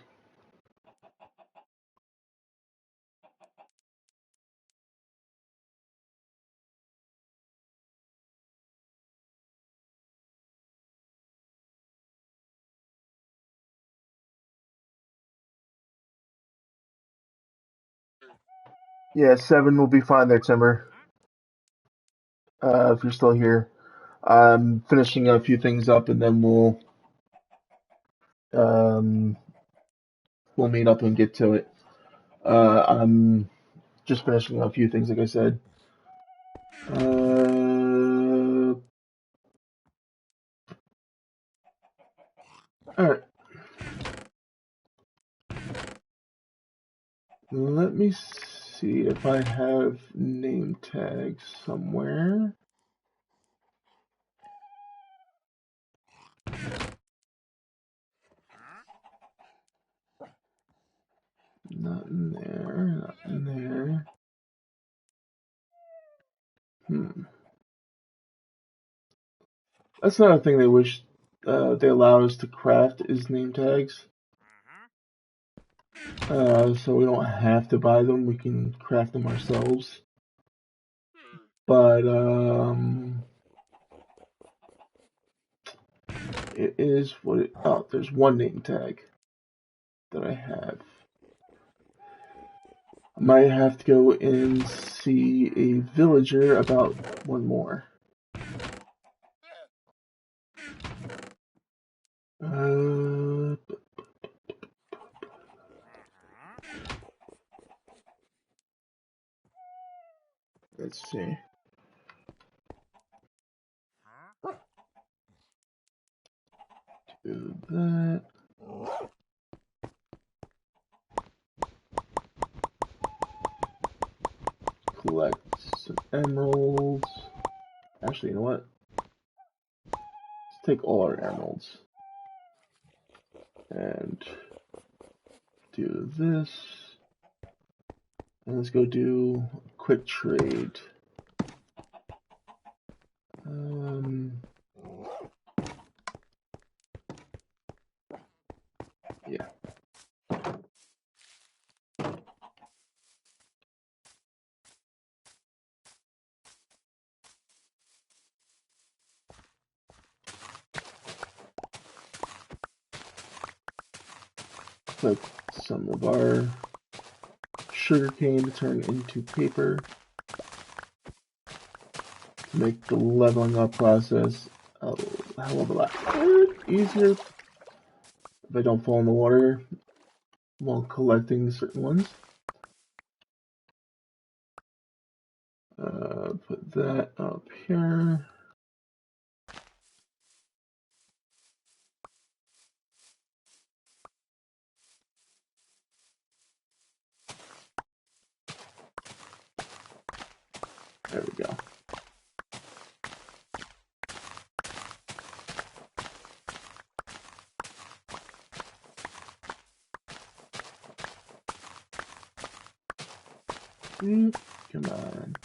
Yeah, 7 will be fine there, Timber. If you're still here. I'm finishing a few things up and then um, we'll meet up and get to it. I'm just finishing a few things, like I said. Alright. Let me see if I have name tags somewhere. Not in there, not in there. That's not a thing they wish they allow us to craft is name tags. So we don't have to buy them, we can craft them ourselves. But it is what it. Oh, there's one name tag that I have. I might have to go and see a villager about one more. Let's see. Do that. collect some emeralds. Actually, you know what? Let's take all our emeralds and do this. And let's go do a quick trade. Yeah. Collect some of our sugarcane to turn into paper to make the leveling up process a hell of a lot easier if I don't fall in the water while collecting certain ones. Put that up here. There we go. Come on.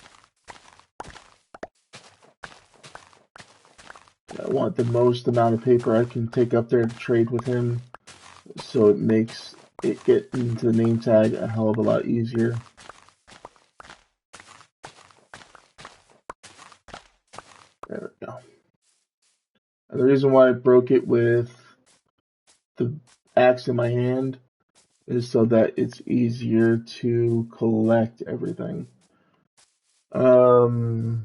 I want the most amount of paper I can take up there to trade with him, so it makes it get into the name tag a hell of a lot easier. There we go. And the reason why I broke it with the axe in my hand is so that it's easier to collect everything. Alright.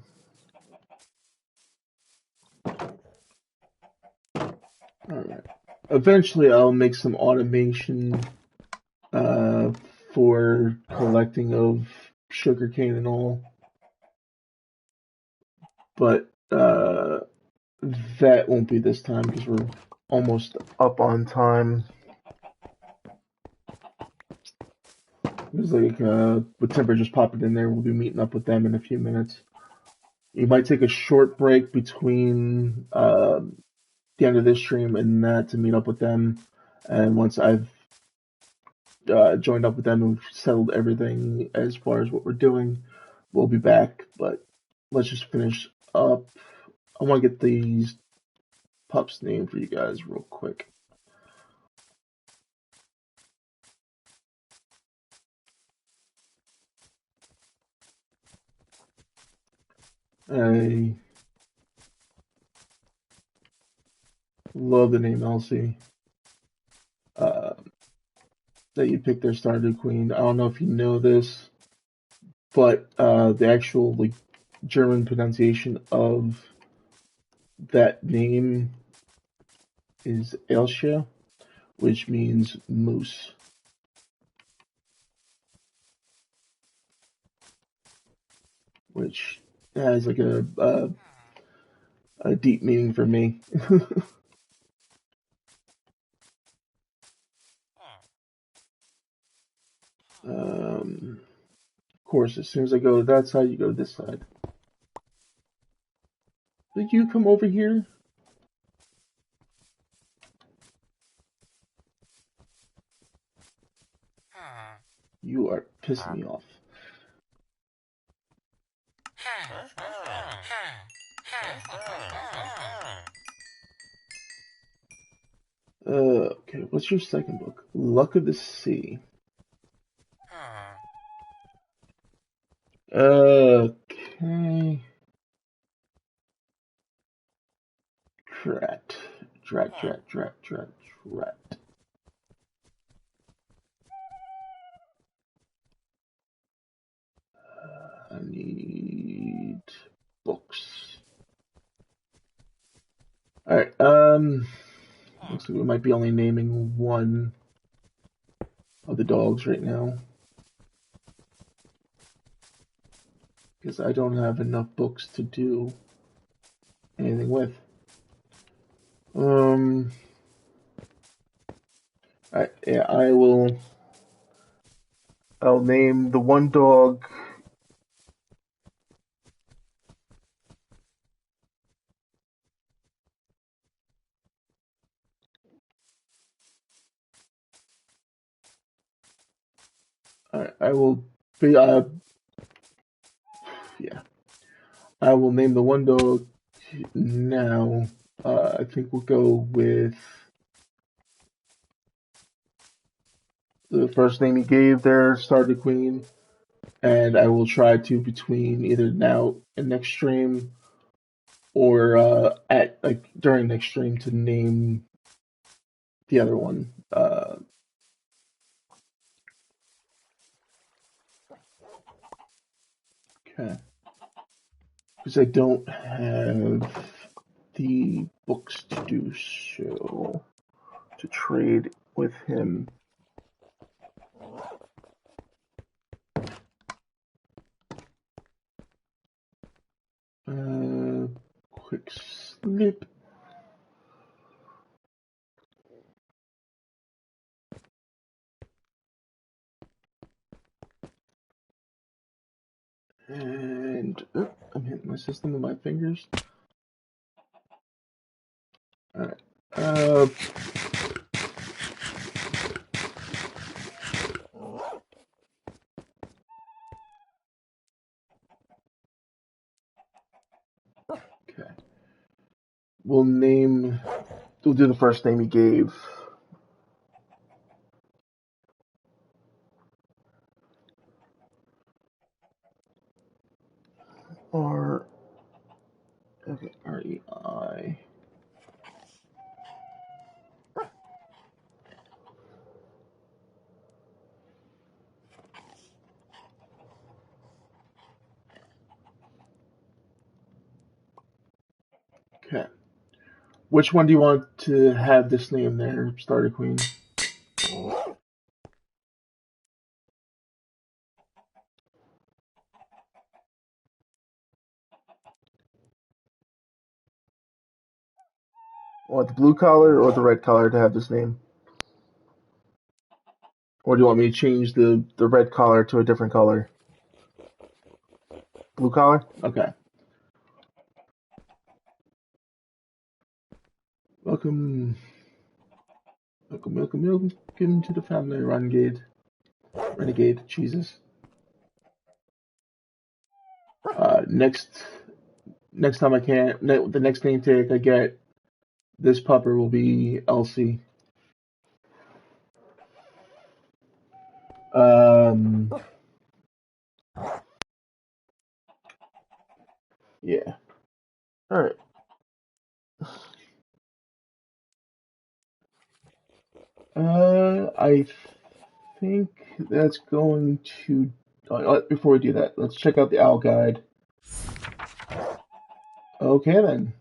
Eventually I'll make some automation for collecting of sugarcane and all. But that won't be this time because we're almost up on time. It's like with Timber just popping in there, we'll be meeting up with them in a few minutes. You might take a short break between the end of this stream and that to meet up with them. And once I've joined up with them and we've settled everything as far as what we're doing, we'll be back. But let's just finish up. I want to get these pups named for you guys real quick. I love the name Elsie. That you picked their Stardew Queen. I don't know if you know this, but the actual like German pronunciation of that name is Elsia, which means moose. Which has like a deep meaning for me. Of course, as soon as I go to that side, you go to this side. Did you come over here? You are pissing me off. Okay, what's your second book? Luck of the Sea. Okay. Drat. I need books. Alright, looks like we might be only naming one of the dogs right now. Because I don't have enough books to do anything with. Yeah, I'll name the one dog I will be, yeah. I will name the one dog now. I think we'll go with the first name he gave there, Stardew Queen, and I will try to between either now and next stream or at like during next stream to name the other one. Okay, because I don't have the books to do so to trade with him. Quick slip. And I'm hitting my system with my fingers. Alright. Okay. We'll do the first name he gave. R. Okay, REI. Okay. Which one do you want to have this name there, Stardew Queen? Want the blue collar or the red collar to have this name? Or do you want me to change the red collar to a different color? Blue collar? Okay. Welcome to the family, Renegade, Jesus. Next time the next name tag I get, this pupper will be Elsie. Yeah. All right. I think that's going to. Before we do that, let's check out the owl guide. Okay then.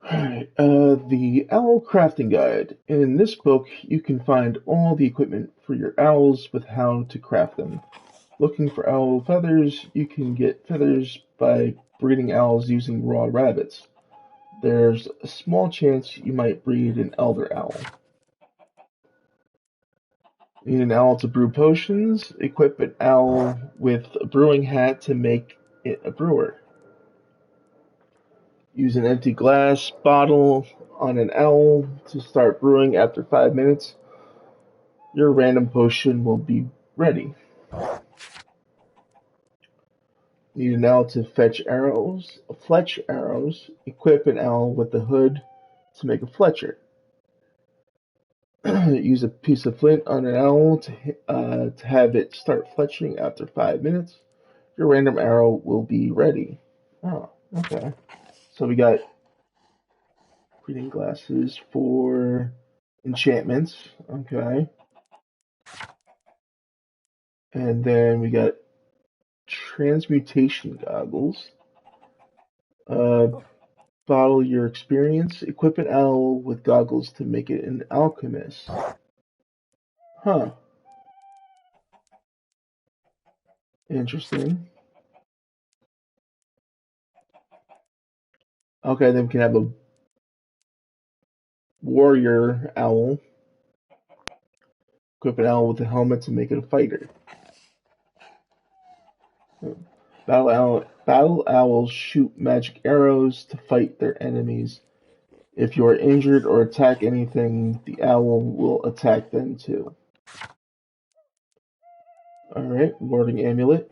Alright, the Owl Crafting Guide. In this book, you can find all the equipment for your owls with how to craft them. Looking for owl feathers, you can get feathers by breeding owls using raw rabbits. There's a small chance you might breed an elder owl. Need an owl to brew potions? Equip an owl with a brewing hat to make it a brewer. Use an empty glass bottle on an owl to start brewing after 5 minutes. Your random potion will be ready. Need an owl to fletch arrows. Equip an owl with the hood to make a fletcher. Use a piece of flint on an owl to have it start fletching after 5 minutes. Your random arrow will be ready. Oh, okay. So we got reading glasses for enchantments. Okay. And then we got transmutation goggles. Bottle your experience. Equip an owl with goggles to make it an alchemist. Huh. Interesting. Okay, then we can have a warrior owl. Equip an owl with a helmet to make it a fighter. Battle owls shoot magic arrows to fight their enemies. If you are injured or attack anything, the owl will attack them too. Alright, warding amulet.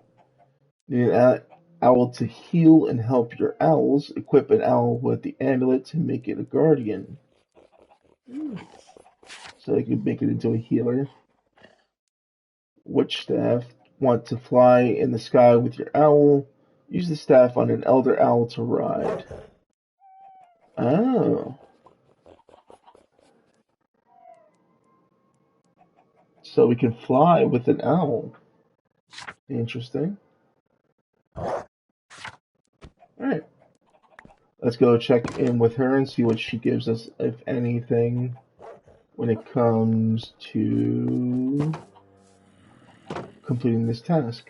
Need an owl to heal and help your owls. Equip an owl with the amulet to make it a guardian. So you can make it into a healer. Witch staff. Want to fly in the sky with your owl? Use the staff on an elder owl to ride. Oh. So we can fly with an owl. Interesting. Alright. Let's go check in with her and see what she gives us, if anything, when it comes to completing this task.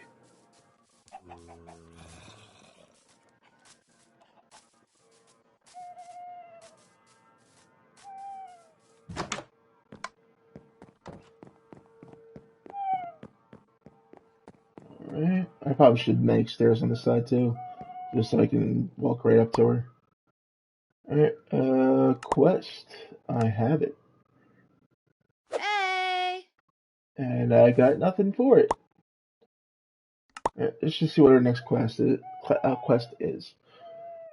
Alright. I probably should make stairs on the side too, just so I can walk right up to her. Alright, quest. I have it. Hey! And I got nothing for it. Alright, let's just see what our next quest is.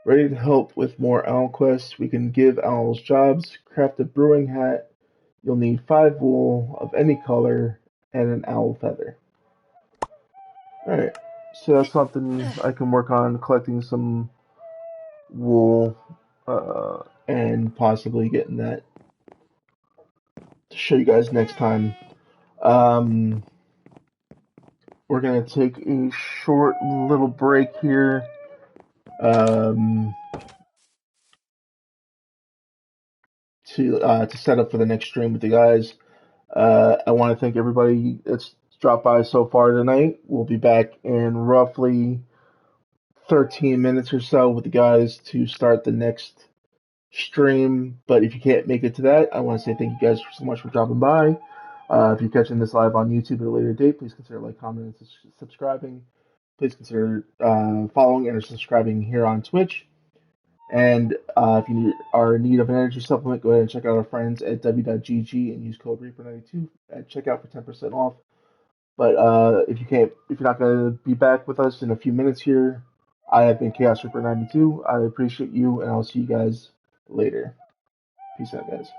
Ready to help with more owl quests? We can give owls jobs. Craft a brewing hat. You'll need 5 wool of any color and an owl feather. Alright, so that's something I can work on, collecting some wool and possibly getting that to show you guys next time. We're going to take a short little break here. To set up for the next stream with the guys. I want to thank everybody that's dropped by so far tonight. We'll be back in roughly 13 minutes or so with the guys to start the next stream. But if you can't make it to that, I want to say thank you guys so much for dropping by. If you're catching this live on YouTube at a later date, please consider like, commenting, and subscribing. Please consider following and subscribing here on Twitch. And if you are in need of an energy supplement, go ahead and check out our friends at w.gg and use code Reaper92 at checkout for 10% off. But if you're not going to be back with us in a few minutes here, I have been Chaos Reaper92. I appreciate you, and I'll see you guys later. Peace out, guys.